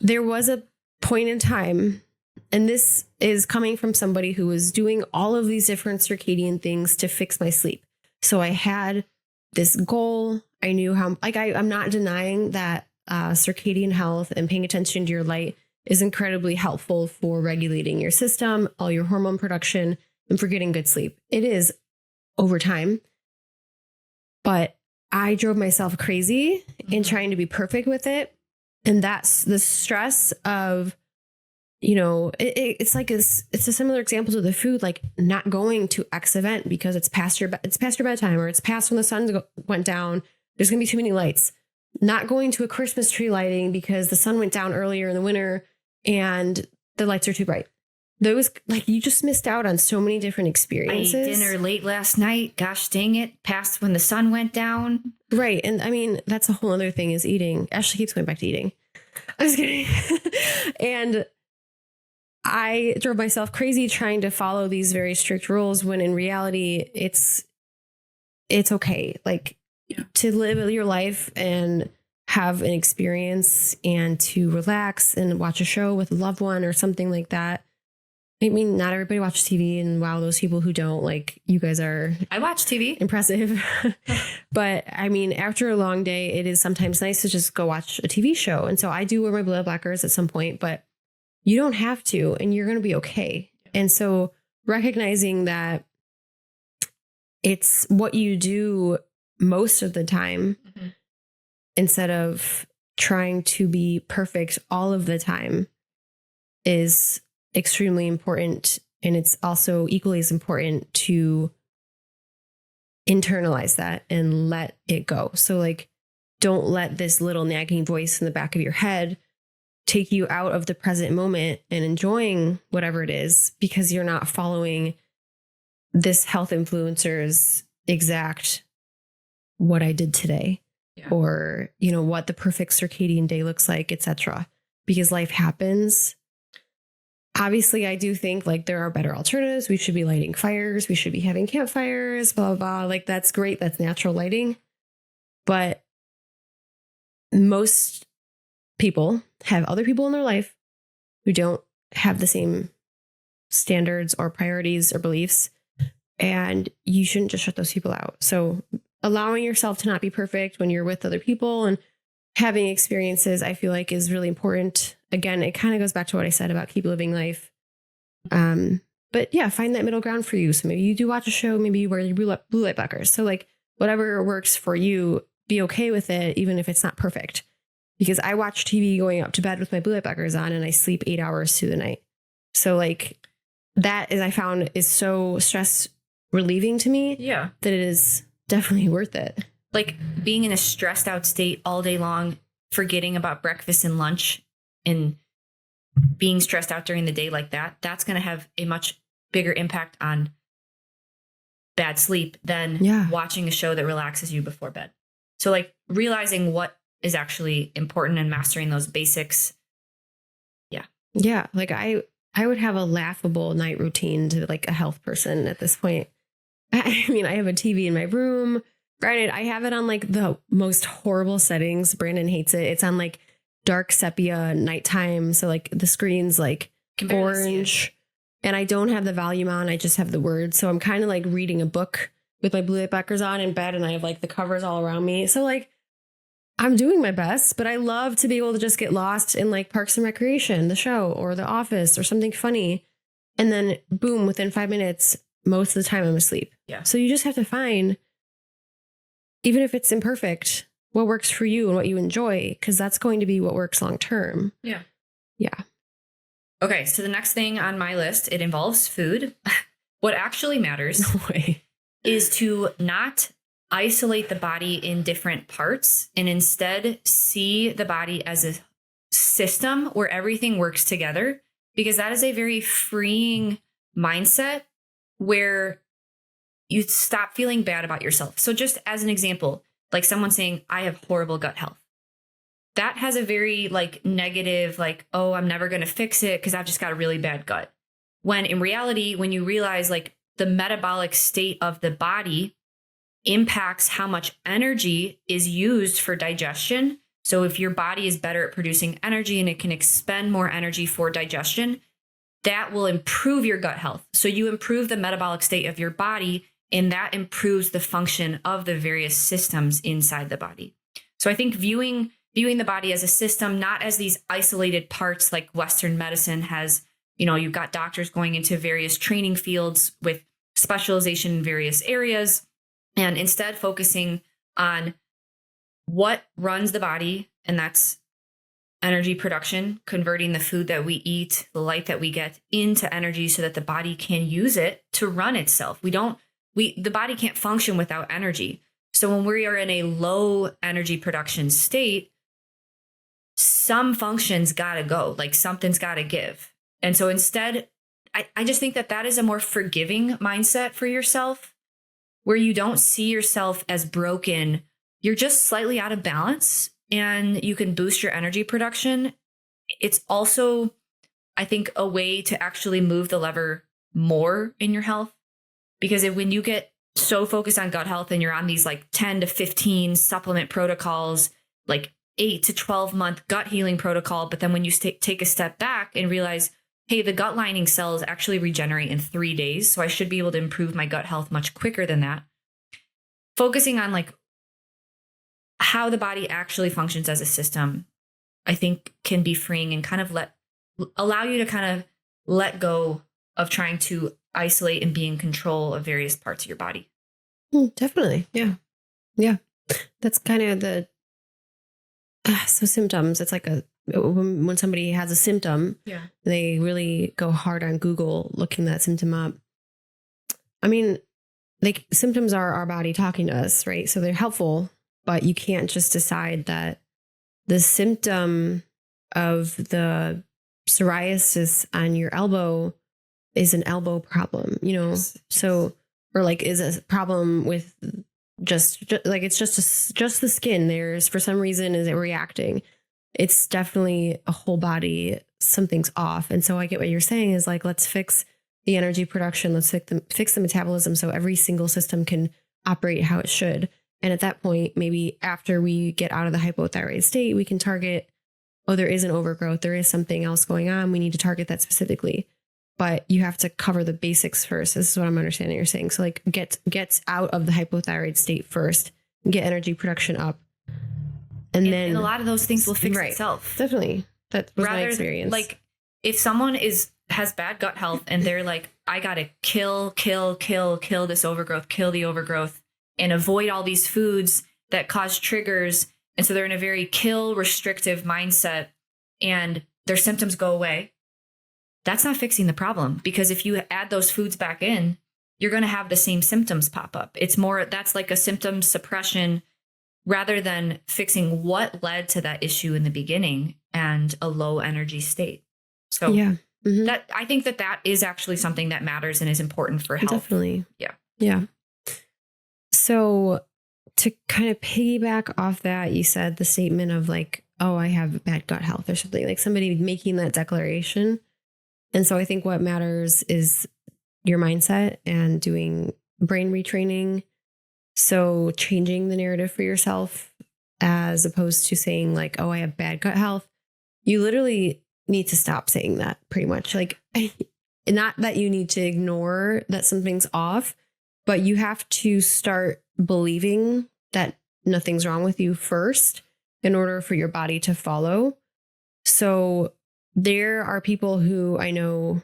Speaker 1: there was a point in time, and this is coming from somebody who was doing all of these different circadian things to fix my sleep. So I had this goal. I knew how, like, I'm not denying that circadian health and paying attention to your light is incredibly helpful for regulating your system, all your hormone production, and for getting good sleep. It is over time. But I drove myself crazy in trying to be perfect with it. And that's the stress of, it's like it's a similar example to the food, like not going to X event because it's past your bedtime, or it's past when the sun went down. There's going to be too many lights. Not going to a Christmas tree lighting because the sun went down earlier in the winter and the lights are too bright. Those, like, you just missed out on so many different experiences.
Speaker 2: I ate dinner late last night. Gosh dang it. Past when the sun went down.
Speaker 1: Right. And I mean, that's a whole other thing, is eating. Ashley keeps going back to eating. I'm just kidding. And I drove myself crazy trying to follow these very strict rules when in reality, it's okay. Like, to live your life and have an experience and to relax and watch a show with a loved one or something like that. I mean, not everybody watches TV, and wow, those people who don't, like, you guys are...
Speaker 2: I watch TV.
Speaker 1: Impressive. But I mean, after a long day, it is sometimes nice to just go watch a TV show. And so I do wear my blue light blockers at some point, but you don't have to, and you're going to be okay. And so recognizing that it's what you do most of the time, instead of trying to be perfect all of the time, is extremely important. And it's also equally as important to internalize that and let it go. So, like, don't let this little nagging voice in the back of your head take you out of the present moment and enjoying whatever it is, because you're not following this health influencer's exact what I did today, or, what the perfect circadian day looks like, etc. Because life happens. Obviously, I do think, like, there are better alternatives. We should be lighting fires. We should be having campfires, blah, blah, blah. Like, that's great. That's natural lighting. But most people have other people in their life who don't have the same standards or priorities or beliefs. And you shouldn't just shut those people out. So allowing yourself to not be perfect when you're with other people and having experiences, I feel like, is really important. Again, it kind of goes back to what I said about keep living life. But yeah, find that middle ground for you. So maybe you do watch a show, maybe you wear your blue light blockers. So, like, whatever works for you, be okay with it, even if it's not perfect. Because I watch TV going up to bed with my blue light blockers on, and I sleep 8 hours through the night. So, like, that is, I found, is so stress relieving to me.
Speaker 2: Yeah.
Speaker 1: That it is definitely worth it.
Speaker 2: Like, being in a stressed out state all day long, forgetting about breakfast and lunch, and being stressed out during the day like that, that's going to have a much bigger impact on bad sleep than watching a show that relaxes you before bed. So, like, realizing what is actually important and mastering those basics. Yeah.
Speaker 1: Yeah. Like, I would have a laughable night routine to, like, a health person at this point. I mean, I have a TV in my room. Granted, I have it on, like, the most horrible settings. Brandon hates it. It's on, like, dark sepia nighttime. So, like, the screen's, like, orange. And I don't have the volume on. I just have the words. So I'm kind of like reading a book with my blue light blockers on in bed, and I have, like, the covers all around me. So, like, I'm doing my best, but I love to be able to just get lost in, like, Parks and Recreation, the show, or The Office, or something funny. And then boom, within 5 minutes, most of the time I'm asleep.
Speaker 2: Yeah.
Speaker 1: So you just have to find, even if it's imperfect, what works for you and what you enjoy, because that's going to be what works long term.
Speaker 2: Yeah.
Speaker 1: Yeah.
Speaker 2: Okay. So the next thing on my list, it involves food. What actually matters is to not isolate the body in different parts, and instead see the body as a system where everything works together, because that is a very freeing mindset where you stop feeling bad about yourself. So just as an example, like someone saying, I have horrible gut health. That has a very, like, negative, like, oh, I'm never going to fix it because I've just got a really bad gut. When in reality, when you realize, like, the metabolic state of the body impacts how much energy is used for digestion. So if your body is better at producing energy and it can expend more energy for digestion, that will improve your gut health. So you improve the metabolic state of your body, and that improves the function of the various systems inside the body. So I think viewing the body as a system, not as these isolated parts like Western medicine has, you've got doctors going into various training fields with specialization in various areas, and instead focusing on what runs the body, and that's energy production, converting the food that we eat, the light that we get into energy so that the body can use it to run itself. The body can't function without energy. So when we are in a low energy production state, some functions gotta go, like something's gotta give. And so instead, I just think that is a more forgiving mindset for yourself, where you don't see yourself as broken. You're just slightly out of balance, and you can boost your energy production. It's also, I think, a way to actually move the lever more in your health. Because when you get so focused on gut health and you're on these like 10 to 15 supplement protocols, like 8 to 12 month gut healing protocol, but then when you take a step back and realize, hey, the gut lining cells actually regenerate in 3 days, so I should be able to improve my gut health much quicker than that. Focusing on like how the body actually functions as a system, I think can be freeing and kind of allow you to kind of let go of trying to isolate and be in control of various parts of your body.
Speaker 1: Definitely. Yeah. Yeah. That's kind of so symptoms. It's like when somebody has a symptom, they really go hard on Google looking that symptom up. I mean, symptoms are our body talking to us, right? So they're helpful, but you can't just decide that the symptom of the psoriasis on your elbow is an elbow problem, Yes. So, or like is a problem with just like, it's just the skin. There's, for some reason, is it reacting? It's definitely a whole body. Something's off. And so I get what you're saying is like, let's fix the energy production. Let's fix the metabolism so every single system can operate how it should. And at that point, maybe after we get out of the hypothyroid state, we can target, there is an overgrowth. There is something else going on. We need to target that specifically. But you have to cover the basics first. This is what I'm understanding you're saying. So like get out of the hypothyroid state first, get energy production up. And then
Speaker 2: and a lot of those things will fix itself.
Speaker 1: Definitely. That was my experience.
Speaker 2: Like if someone has bad gut health and they're like, I gotta kill this overgrowth, kill the overgrowth, and avoid all these foods that cause triggers. And so they're in a very kill restrictive mindset and their symptoms go away. That's not fixing the problem, because if you add those foods back in, you're going to have the same symptoms pop up. That's like a symptom suppression rather than fixing what led to that issue in the beginning and a low energy state. So that I think that is actually something that matters and is important for health.
Speaker 1: Definitely.
Speaker 2: Yeah.
Speaker 1: Yeah. So to kind of piggyback off that, you said the statement of like, oh, I have bad gut health or something, like somebody making that declaration. And so I think what matters is your mindset and doing brain retraining. So changing the narrative for yourself as opposed to saying like, oh, I have bad gut health. You literally need to stop saying that, pretty much. Like, not that you need to ignore that something's off, but you have to start believing that nothing's wrong with you first in order for your body to follow. So there are people who I know,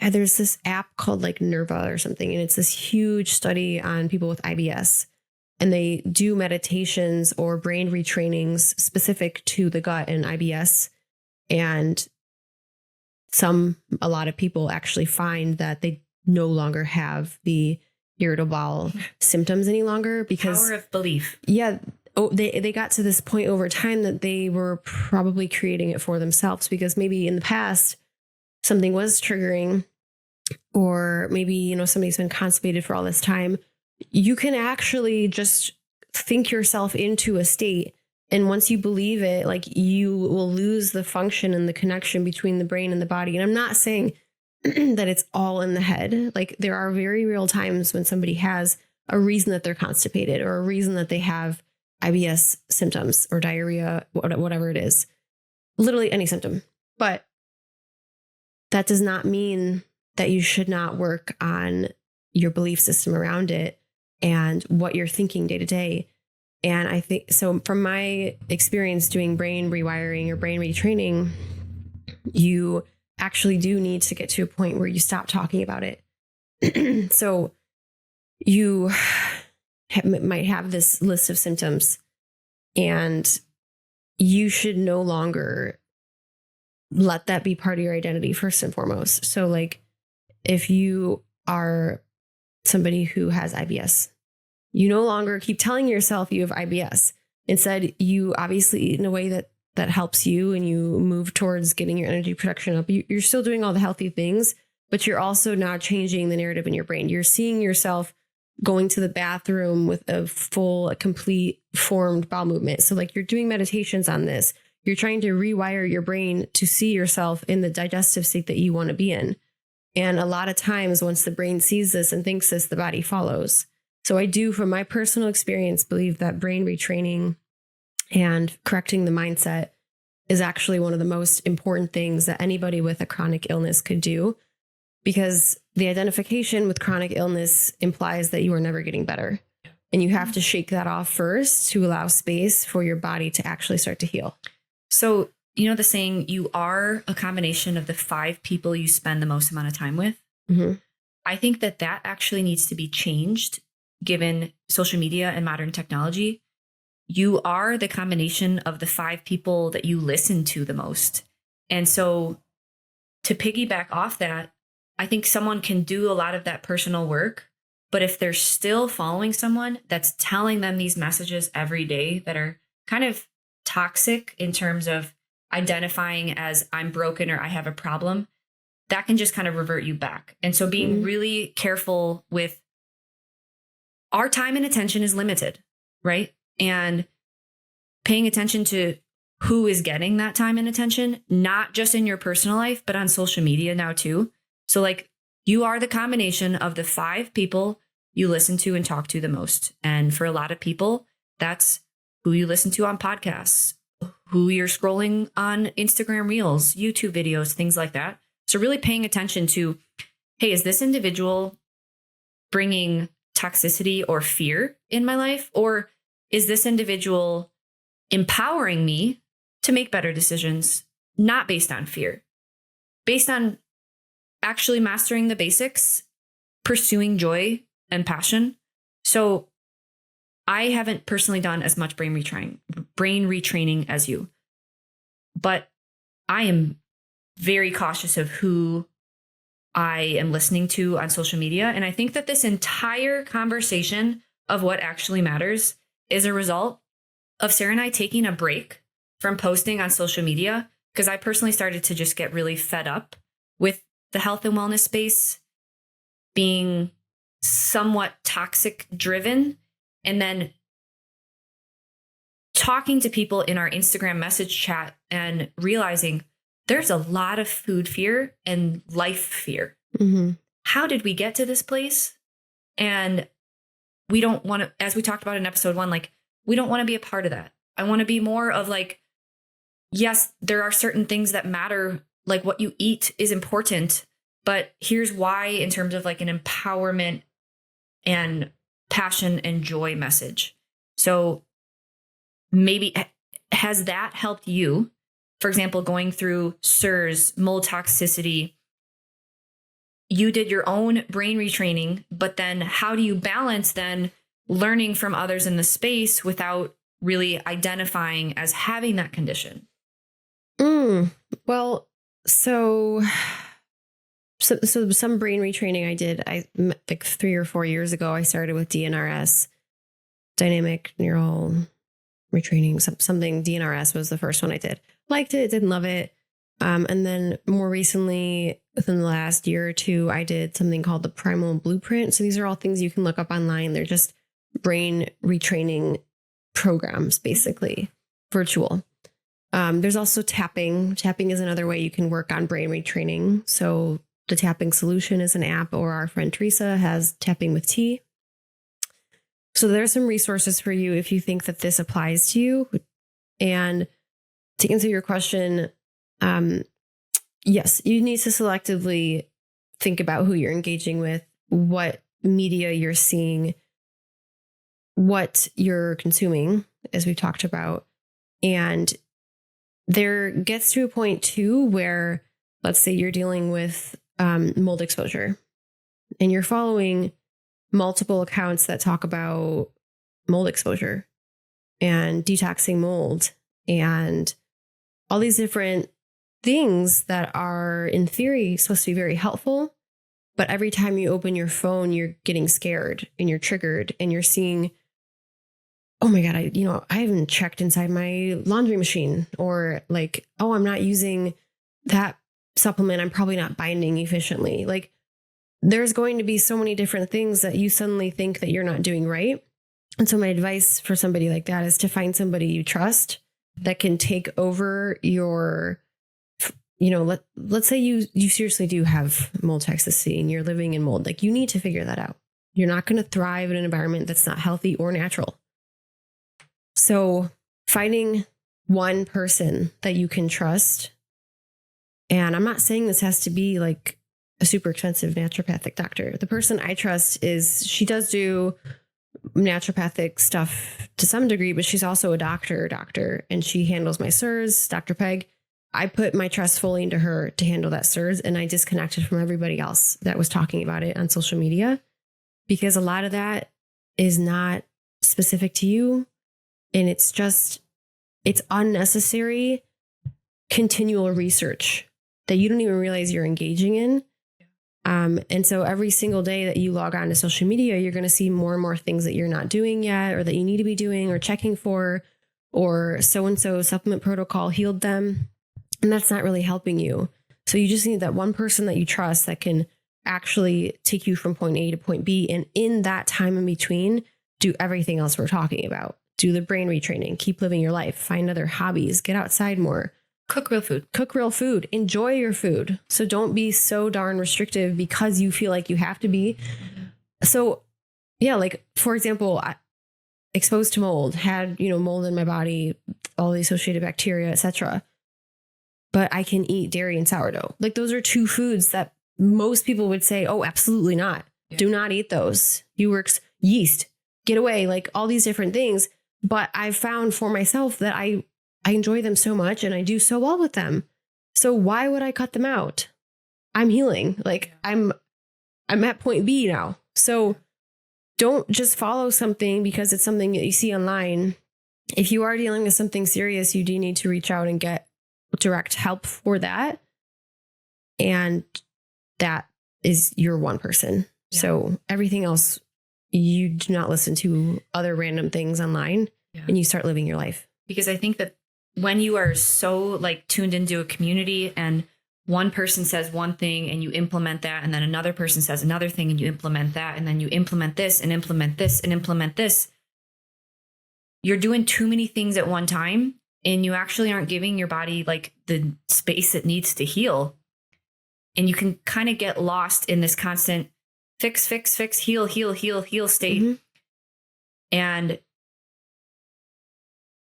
Speaker 1: there's this app called like Nerva or something, and it's this huge study on people with IBS. And they do meditations or brain retrainings specific to the gut and IBS. And a lot of people actually find that they no longer have the irritable bowel symptoms any longer because
Speaker 2: power of belief.
Speaker 1: Yeah. Oh, they got to this point over time that they were probably creating it for themselves, because maybe in the past something was triggering, or maybe, somebody's been constipated for all this time. You can actually just think yourself into a state. And once you believe it, like, you will lose the function and the connection between the brain and the body. And I'm not saying that it's all in the head. Like, there are very real times when somebody has a reason that they're constipated or a reason that they have IBS symptoms or diarrhea, whatever it is, literally any symptom. But that does not mean that you should not work on your belief system around it and what you're thinking day to day. And I think so from my experience doing brain rewiring or brain retraining, you actually do need to get to a point where you stop talking about it. So you might have this list of symptoms and you should no longer let that be part of your identity first and foremost. So like if you are somebody who has IBS, you no longer keep telling yourself you have IBS. Instead, you obviously eat in a way that helps you and you move towards getting your energy production up. You're still doing all the healthy things, but you're also now changing the narrative in your brain. You're seeing yourself going to the bathroom with a full, complete formed bowel movement. So like you're doing meditations on this. You're trying to rewire your brain to see yourself in the digestive state that you want to be in. And a lot of times once the brain sees this and thinks this, the body follows. So I do, from my personal experience, believe that brain retraining and correcting the mindset is actually one of the most important things that anybody with a chronic illness could do, because the identification with chronic illness implies that you are never getting better. And you have to shake that off first to allow space for your body to actually start to heal.
Speaker 2: So, you know, the saying, you are a combination of the 5 people you spend the most amount of time with.
Speaker 1: Mm-hmm.
Speaker 2: I think that actually needs to be changed given social media and modern technology. You are the combination of the 5 people that you listen to the most. And so to piggyback off that, I think someone can do a lot of that personal work, but if they're still following someone that's telling them these messages every day that are kind of toxic in terms of identifying as I'm broken or I have a problem, that can just kind of revert you back. And so being really careful with our time and attention is limited, right? And paying attention to who is getting that time and attention, not just in your personal life, but on social media now too. So like you are the combination of the 5 people you listen to and talk to the most. And for a lot of people, that's who you listen to on podcasts, who you're scrolling on Instagram Reels, YouTube videos, things like that. So really paying attention to, hey, is this individual bringing toxicity or fear in my life? Or is this individual empowering me to make better decisions, not based on fear, based on actually mastering the basics, pursuing joy and passion? So I haven't personally done as much brain retraining as you, but I am very cautious of who I am listening to on social media. And I think that this entire conversation of what actually matters is a result of Sarah and I taking a break from posting on social media, because I personally started to just get really fed up with the health and wellness space being somewhat toxic driven. And then talking to people in our Instagram message chat and realizing there's a lot of food fear and life fear.
Speaker 1: Mm-hmm.
Speaker 2: How did we get to this place? And we don't want to, as we talked about in episode 1, like, we don't want to be a part of that. I want to be more of like, yes, there are certain things that matter, like what you eat is important, but here's why in terms of like an empowerment and passion and joy message. So maybe has that helped you? For example, going through SIRS, mold toxicity, you did your own brain retraining, but then how do you balance then learning from others in the space without really identifying as having that condition?
Speaker 1: Well, so some brain retraining I did, like 3 or 4 years ago, I started with DNRS, dynamic neural retraining, something. DNRS was the first one I did. Liked it, didn't love it. And then more recently, within the last year or 2, I did something called the Primal Blueprint. So these are all things you can look up online. They're just brain retraining programs, basically, virtual. There's also tapping. Tapping is another way you can work on brain retraining. So the Tapping Solution is an app, or our friend Teresa has Tapping with Tea. So there's some resources for you if you think that this applies to you. And to answer your question, yes, you need to selectively think about who you're engaging with, what media you're seeing, what you're consuming, as we talked about. And there gets to a point too where, let's say you're dealing with mold exposure and you're following multiple accounts that talk about mold exposure and detoxing mold and all these different things that are in theory supposed to be very helpful. But every time you open your phone, you're getting scared and you're triggered and you're seeing, oh my God, I haven't checked inside my laundry machine, or like, oh, I'm not using that supplement. I'm probably not binding efficiently. Like, there's going to be so many different things that you suddenly think that you're not doing right. And so my advice for somebody like that is to find somebody you trust that can take over your, let's say you seriously do have mold toxicity and you're living in mold. Like, you need to figure that out. You're not going to thrive in an environment that's not healthy or natural. So finding one person that you can trust, and I'm not saying this has to be like a super expensive naturopathic doctor. The person I trust she does do naturopathic stuff to some degree, but she's also a doctor, and she handles my SIRS, Dr. Peg. I put my trust fully into her to handle that SIRS, and I disconnected from everybody else that was talking about it on social media, because a lot of that is not specific to you. And it's unnecessary continual research that you don't even realize you're engaging in. And so every single day that you log on to social media, you're going to see more and more things that you're not doing yet, or that you need to be doing or checking for, or so-and-so supplement protocol healed them. And that's not really helping you. So you just need that one person that you trust that can actually take you from point A to point B. And in that time in between, do everything else we're talking about. Do the brain retraining, keep living your life, find other hobbies, get outside more.
Speaker 2: Cook real food. Enjoy your food.
Speaker 1: So don't be so darn restrictive because you feel like you have to be. So yeah, like for example, I exposed to mold, had, mold in my body, all the associated bacteria, etc. But I can eat dairy and sourdough. Like, those are two foods that most people would say, oh, absolutely not. Yeah. Do not eat those. Yeast, get away, like all these different things. But I've found for myself that I enjoy them so much and I do so well with them. So why would I cut them out? I'm healing. Like, I'm at point B now. So don't just follow something because it's something that you see online. If you are dealing with something serious, you do need to reach out and get direct help for that. And that is your one person. Yeah. So everything else, you do not listen to other random things online, and you start living your life.
Speaker 2: Because I think that when you are so like tuned into a community and one person says one thing and you implement that, and then another person says another thing and you implement that, and then you implement this and implement this and implement this, you're doing too many things at one time, and you actually aren't giving your body like the space it needs to heal. And you can kind of get lost in this constant fix, heal state. Mm-hmm. And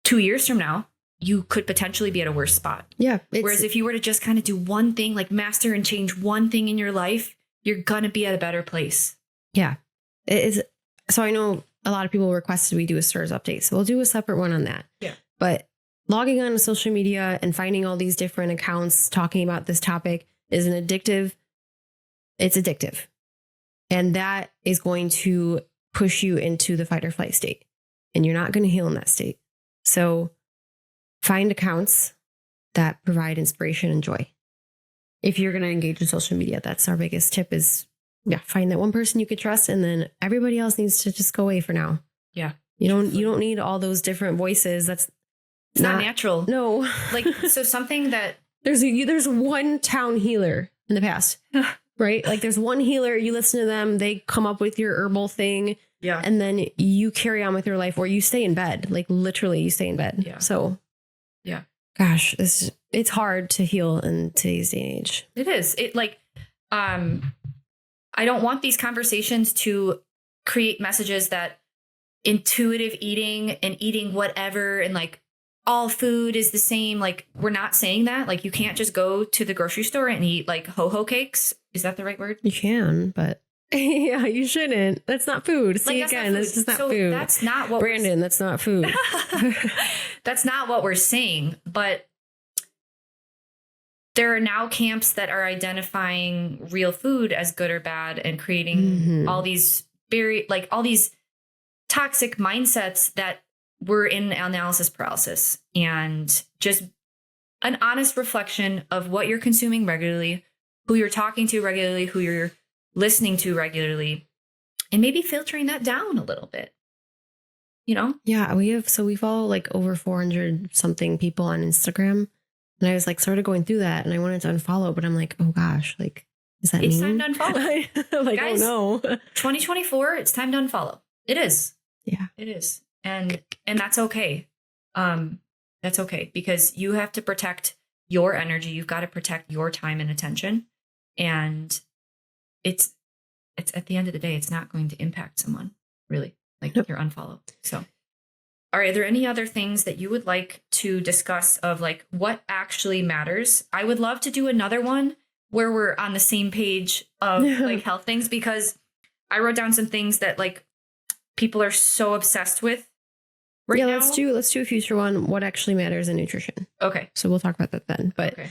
Speaker 2: 2 years from now, you could potentially be at a worse spot.
Speaker 1: Yeah.
Speaker 2: Whereas if you were to just kind of do one thing, like master and change one thing in your life, you're going to be at a better place.
Speaker 1: Yeah. It is. So I know a lot of people requested we do a SIRS update. So we'll do a separate one on that.
Speaker 2: Yeah.
Speaker 1: But logging on to social media and finding all these different accounts talking about this topic is it's addictive. And that is going to push you into the fight or flight state. And you're not going to heal in that state. So find accounts that provide inspiration and joy. If you're going to engage in social media, that's our biggest tip is, find that one person you can trust. And then everybody else needs to just go away for now.
Speaker 2: Yeah.
Speaker 1: You don't need all those different voices. It's
Speaker 2: not natural.
Speaker 1: No.
Speaker 2: Like, so something that
Speaker 1: there's one town healer in the past, right? Like, there's one healer, you listen to them, they come up with your herbal thing.
Speaker 2: Yeah.
Speaker 1: And then you carry on with your life, or you stay in bed, like literally you stay in bed.
Speaker 2: Yeah.
Speaker 1: So
Speaker 2: yeah,
Speaker 1: gosh, it's hard to heal in today's day and age.
Speaker 2: It is. I don't want these conversations to create messages that intuitive eating and eating whatever and like all food is the same. Like we're not saying that. Like you can't just go to the grocery store and eat like ho-ho cakes. Is that the right word?
Speaker 1: You can, but yeah, you shouldn't. That's not food. See,
Speaker 2: like,
Speaker 1: again, that's just not food.
Speaker 2: That's not what
Speaker 1: Brandon, that's not food.
Speaker 2: That's not what we're saying. But there are now camps that are identifying real food as good or bad and creating all these all these toxic mindsets that we're in analysis paralysis. And just an honest reflection of what you're consuming regularly, who you're talking to regularly, who you're listening to regularly, and maybe filtering that down a little bit, you know?
Speaker 1: Yeah, we follow like over 400 something people on Instagram. And I was like sort of going through that and I wanted to unfollow, but I'm like, oh gosh, like, is that
Speaker 2: it's
Speaker 1: mean?
Speaker 2: time to unfollow.
Speaker 1: Like,
Speaker 2: guys,
Speaker 1: oh no.
Speaker 2: 2024, it's time to unfollow. It is.
Speaker 1: Yeah.
Speaker 2: It is. And that's okay. That's okay because you have to protect your energy. You've got to protect your time and attention. And it's at the end of the day, it's not going to impact someone really like your unfollow. So, all right. Are there any other things that you would like to discuss of like what actually matters? I would love to do another one where we're on the same page of like health things, because I wrote down some things that like people are so obsessed with right now.
Speaker 1: Let's do a future one. What actually matters in nutrition.
Speaker 2: Okay.
Speaker 1: So we'll talk about that then. But
Speaker 2: okay.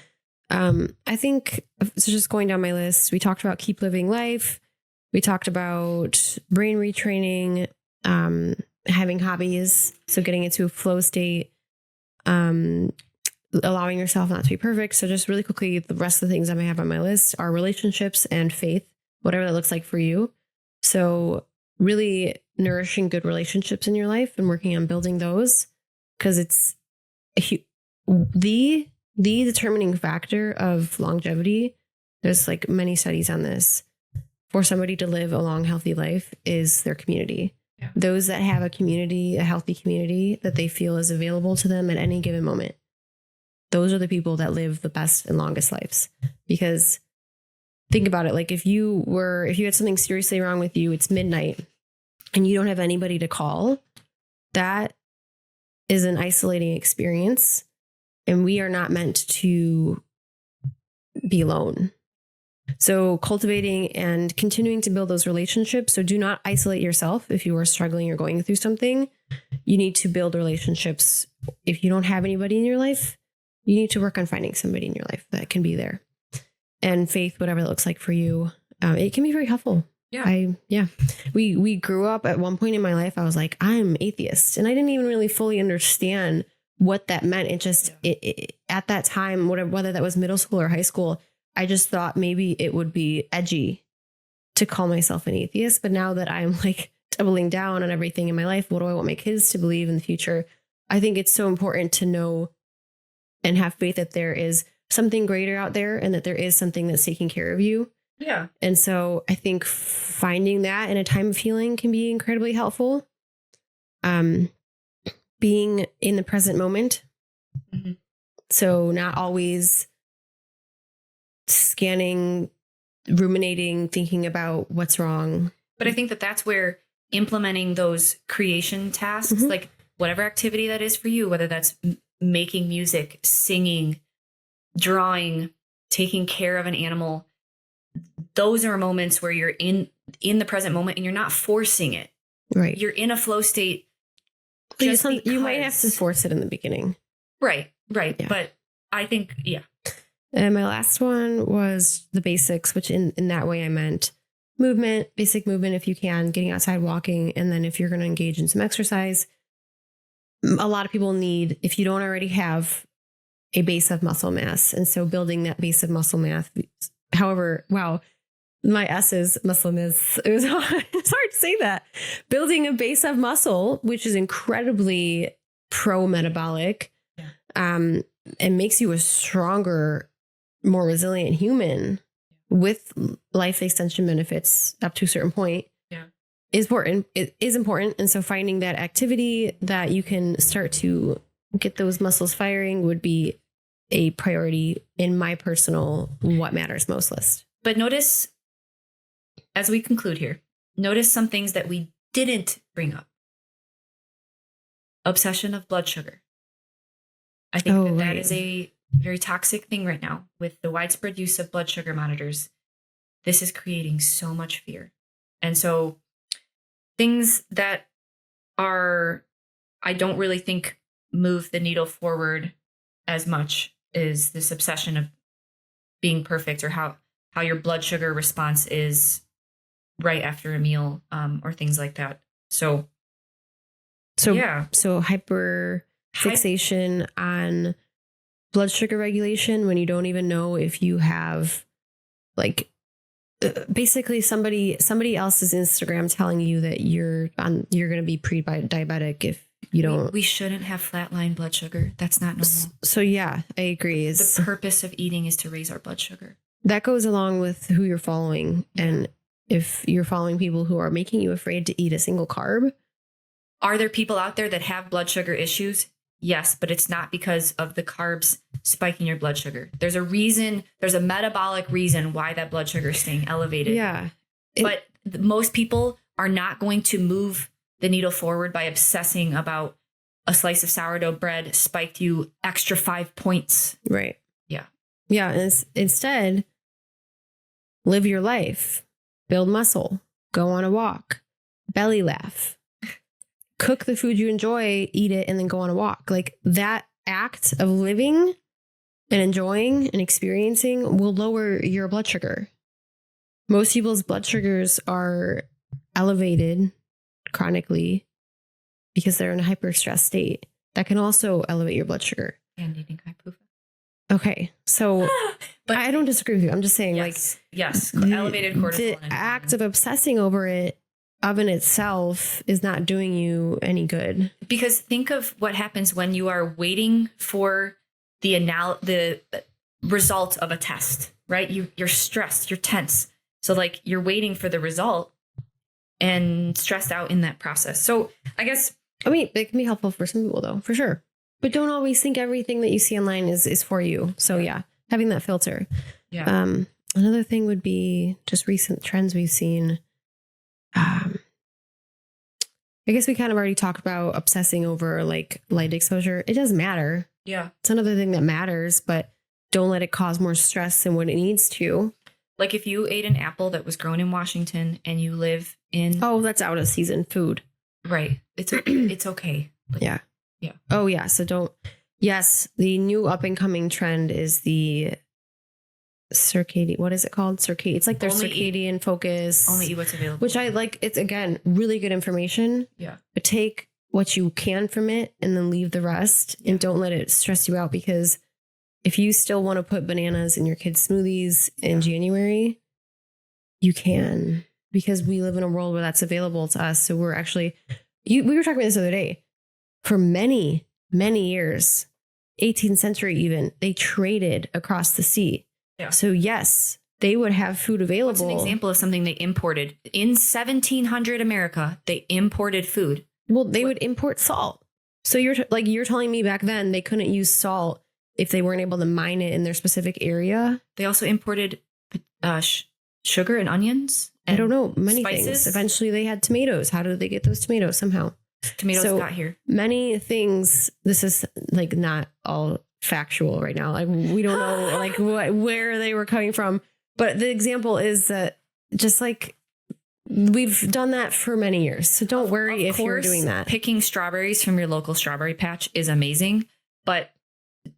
Speaker 1: I think, so just going down my list, we talked about keep living life. We talked about brain retraining, having hobbies. So getting into a flow state, allowing yourself not to be perfect. So just really quickly, the rest of the things I may have on my list are relationships and faith, whatever that looks like for you. So really nourishing good relationships in your life and working on building those, because it's the determining factor of longevity. There's like many studies on this. For somebody to live a long, healthy life is their community. Yeah. Those that have a community, a healthy community that they feel is available to them at any given moment, those are the people that live the best and longest lives. Because think about it, like if you had something seriously wrong with you, it's midnight and you don't have anybody to call, that is an isolating experience. And we are not meant to be alone. So cultivating and continuing to build those relationships. So do not isolate yourself if you are struggling or going through something. You need to build relationships. If you don't have anybody in your life, you need to work on finding somebody in your life that can be there. And faith, whatever that looks like for you, it can be very helpful.
Speaker 2: Yeah.
Speaker 1: We grew up at one point in my life. I was like, I'm atheist. And I didn't even really fully understand what that meant. It just, at that time, whether that was middle school or high school, I just thought maybe it would be edgy to call myself an atheist. But now that I'm like doubling down on everything in my life, what do I want my kids to believe in the future? I think it's so important to know and have faith that there is something greater out there and that there is something that's taking care of you.
Speaker 2: Yeah.
Speaker 1: And so I think finding that in a time of healing can be incredibly helpful. Being in the present moment. Mm-hmm. So not always scanning, ruminating, thinking about what's wrong.
Speaker 2: But I think that that's where implementing those creation tasks, like whatever activity that is for you, whether that's making music, singing, drawing, taking care of an animal, those are moments where you're in the present moment and you're not forcing it.
Speaker 1: Right.
Speaker 2: You're in a flow state.
Speaker 1: You might have to force it in the beginning.
Speaker 2: Right. Yeah. But I think, yeah.
Speaker 1: And my last one was the basics, which in that way I meant movement, basic movement if you can, getting outside, walking. And then if you're going to engage in some exercise, a lot of people need, if you don't already have a base of muscle mass. And so building that base of muscle mass, however, wow, my S is muscle mass. It's hard to say that. Building a base of muscle, which is incredibly pro-metabolic, and makes you a stronger, more resilient human with life extension benefits up to a certain point, is important. It is important. And so finding that activity that you can start to get those muscles firing would be a priority in my personal what matters most list.
Speaker 2: But notice, as we conclude here, notice some things that we didn't bring up. obsession of blood sugar. I think that
Speaker 1: right.
Speaker 2: is a very toxic thing right now with the widespread use of blood sugar monitors. This is creating so much fear. And so things that I don't really think move the needle forward as much is this obsession of being perfect, or how your blood sugar response is right after a meal, or things like that. So yeah.
Speaker 1: So hyper fixation on blood sugar regulation when you don't even know if you have, like, basically somebody else's Instagram telling you that you're going to be pre-diabetic if you don't.
Speaker 2: We shouldn't have flatline blood sugar. That's not normal.
Speaker 1: So yeah, I agree.
Speaker 2: The purpose of eating is to raise our blood sugar.
Speaker 1: That goes along with who you're following. And if you're following people who are making you afraid to eat a single carb.
Speaker 2: Are there people out there that have blood sugar issues? Yes, but it's not because of the carbs spiking your blood sugar. There's a reason, there's a metabolic reason why that blood sugar is staying elevated.
Speaker 1: Yeah.
Speaker 2: But most people are not going to move the needle forward by obsessing about a slice of sourdough bread spiked you extra 5 points.
Speaker 1: Right.
Speaker 2: Yeah.
Speaker 1: Yeah. And instead, live your life, build muscle, go on a walk, belly laugh, cook the food you enjoy, eat it, and then go on a walk. Like, that act of living and enjoying and experiencing will lower your blood sugar. Most people's blood sugars are elevated chronically because they're in a hyper stress state. That can also elevate your blood sugar.
Speaker 2: And eating high PUFA.
Speaker 1: Okay, so but I don't disagree with you. I'm just saying,
Speaker 2: elevated cortisol.
Speaker 1: The act of obsessing over it in itself is not doing you any good.
Speaker 2: Because think of what happens when you are waiting for the result of a test, right? You're stressed, you're tense. So like you're waiting for the result and stressed out in that process. So I guess,
Speaker 1: it can be helpful for some people though, for sure. But don't always think everything that you see online is for you. So yeah, having that filter.
Speaker 2: Yeah.
Speaker 1: Another thing would be just recent trends we've seen. I guess we kind of already talked about obsessing over like light exposure. It doesn't matter.
Speaker 2: Yeah.
Speaker 1: It's another thing that matters, but don't let it cause more stress than what it needs to.
Speaker 2: Like if you ate an apple that was grown in Washington and you live in...
Speaker 1: Oh, that's out of season food.
Speaker 2: Right. It's okay. Like,
Speaker 1: yeah.
Speaker 2: Yeah.
Speaker 1: Oh, yeah. So don't... Yes, the new up and coming trend is the circadian... What is it called? It's like their circadian focus.
Speaker 2: Only eat what's available.
Speaker 1: Which I like. It's, again, really good information.
Speaker 2: Yeah.
Speaker 1: But take what you can from it and then leave the rest. Yeah. And don't let it stress you out, because if you still want to put bananas in your kids' smoothies in January, you can, because we live in a world where that's available to us. So we're actually, we were talking about this the other day, for many, many years, 18th century even, they traded across the sea.
Speaker 2: Yeah.
Speaker 1: So yes, they would have food available.
Speaker 2: What's an example of something they imported? In 1700 America, they imported food.
Speaker 1: Well, they would import salt. So you're telling me back then they couldn't use salt if they weren't able to mine it in their specific area.
Speaker 2: They also imported sugar and onions. And
Speaker 1: I don't know, many
Speaker 2: spices.
Speaker 1: Things. Eventually they had tomatoes. How did they get those tomatoes? Somehow.
Speaker 2: Tomatoes got here.
Speaker 1: Many things. This is like not all factual right now. Like we don't know like where they were coming from. But the example is that just like we've done that for many years. So don't worry if you're doing that.
Speaker 2: Picking strawberries from your local strawberry patch is amazing. But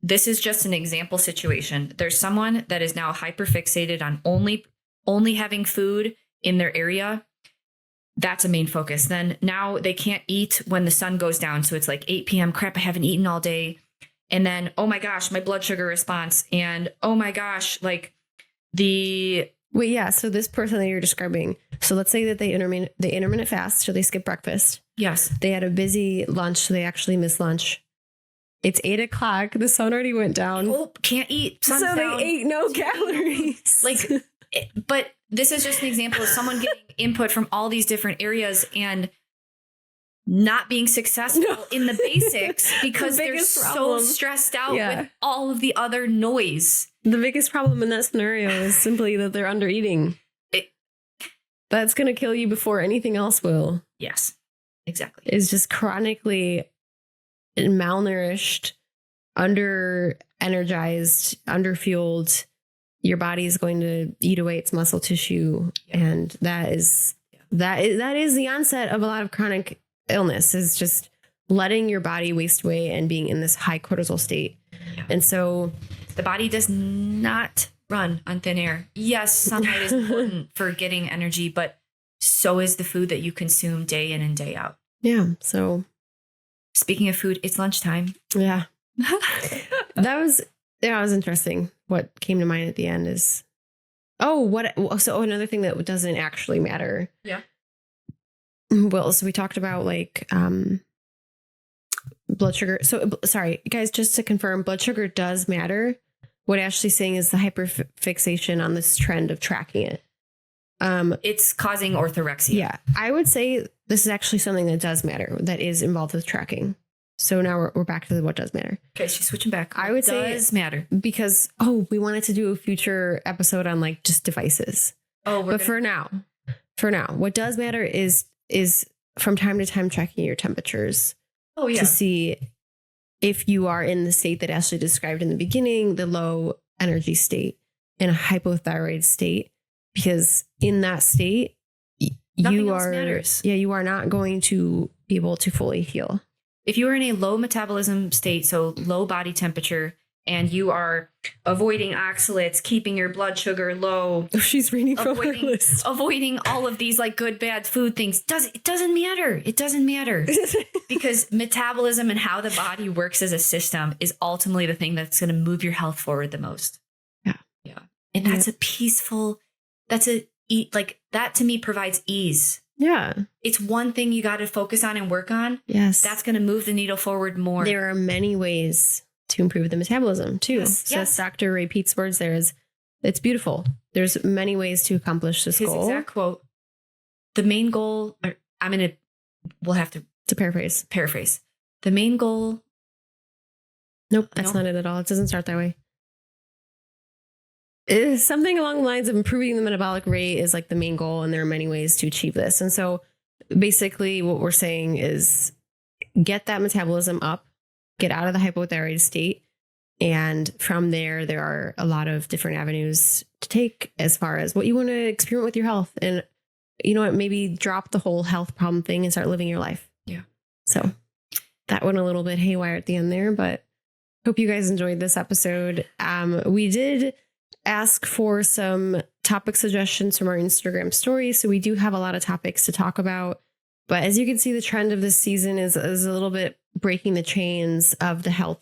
Speaker 2: this is just an example situation. There's someone that is now hyperfixated on only having food in their area. That's a main focus. Then now they can't eat when the sun goes down. So it's like 8 p.m. Crap, I haven't eaten all day. And then, oh my gosh, my blood sugar response. And oh my gosh, like the...
Speaker 1: Wait, yeah. So this person that you're describing, so let's say that they intermittent fast, so they skip breakfast.
Speaker 2: Yes.
Speaker 1: They had a busy lunch, so they actually missed lunch. It's 8 o'clock. The sun already went down.
Speaker 2: Oh, can't eat. Sun's
Speaker 1: so
Speaker 2: down.
Speaker 1: They ate no calories.
Speaker 2: But this is just an example of someone getting input from all these different areas and not being successful in the basics because they're so stressed out with all of the other noise.
Speaker 1: The biggest problem in that scenario is simply that they're under eating. That's going to kill you before anything else will.
Speaker 2: Yes, exactly.
Speaker 1: Is just chronically malnourished, under energized, underfueled, your body is going to eat away its muscle tissue. Yeah. And that is the onset of a lot of chronic illness, is just letting your body waste away and being in this high cortisol state. Yeah. And so
Speaker 2: the body does not run on thin air. Yes, sunlight is important for getting energy, but so is the food that you consume day in and day out.
Speaker 1: Yeah. So
Speaker 2: speaking of food, it's lunchtime.
Speaker 1: Yeah. That was interesting. What came to mind at the end is, so another thing that doesn't actually matter.
Speaker 2: Yeah.
Speaker 1: Well, so we talked about like blood sugar. So sorry, guys, just to confirm, blood sugar does matter. What Ashley's saying is the hyperfixation on this trend of tracking it.
Speaker 2: It's causing orthorexia.
Speaker 1: Yeah. I would say this is actually something that does matter, that is involved with tracking. So now we're back to what does matter.
Speaker 2: Okay, she's switching back.
Speaker 1: I would say it
Speaker 2: does matter
Speaker 1: because, we wanted to do a future episode on like just devices. For now, what does matter is from time to time checking your temperatures.
Speaker 2: Oh, yeah.
Speaker 1: To see if you are in the state that Ashley described in the beginning, the low energy state, in a hypothyroid state, because in that state,
Speaker 2: nothing else matters.
Speaker 1: Yeah, you are not going to be able to fully heal.
Speaker 2: If you are in a low metabolism state, so low body temperature, and you are avoiding oxalates, keeping your blood sugar low.
Speaker 1: She's reading from her list.
Speaker 2: Avoiding all of these like good, bad food things. It doesn't matter. It doesn't matter. Because metabolism and how the body works as a system is ultimately the thing that's going to move your health forward the most.
Speaker 1: Yeah.
Speaker 2: Yeah. And that's that to me provides ease.
Speaker 1: Yeah.
Speaker 2: It's one thing you got to focus on and work on.
Speaker 1: Yes.
Speaker 2: That's going to move the needle forward more.
Speaker 1: There are many ways to improve the metabolism too.
Speaker 2: Yes.
Speaker 1: So yes. Dr. Ray Pete's words there is, it's beautiful. There's many ways to accomplish this goal.
Speaker 2: His exact quote, the main goal, we'll have to paraphrase. The main goal.
Speaker 1: Nope, that's not it at all. It doesn't start that way. It's something along the lines of improving the metabolic rate is like the main goal, and there are many ways to achieve this. And so basically what we're saying is get that metabolism up, get out of the hypothyroid state. And from there are a lot of different avenues to take as far as what you want to experiment with your health. And you know what, maybe drop the whole health problem thing and start living your life.
Speaker 2: Yeah.
Speaker 1: So that went a little bit haywire at the end there, but hope you guys enjoyed this episode. We did ask for some topic suggestions from our Instagram stories. So we do have a lot of topics to talk about. But as you can see, the trend of this season is a little bit breaking the chains of the health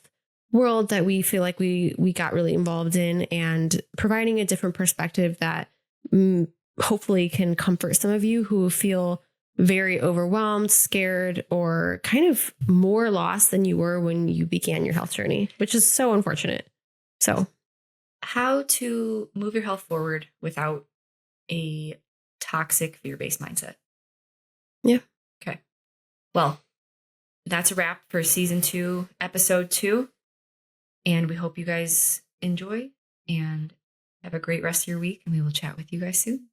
Speaker 1: world that we feel like we got really involved in, and providing a different perspective that hopefully can comfort some of you who feel very overwhelmed, scared, or kind of more lost than you were when you began your health journey, which is so unfortunate. So
Speaker 2: how to move your health forward without a toxic fear-based mindset.
Speaker 1: Yeah.
Speaker 2: Okay. Well, that's a wrap for season 2, episode 2. And we hope you guys enjoy and have a great rest of your week. And we will chat with you guys soon.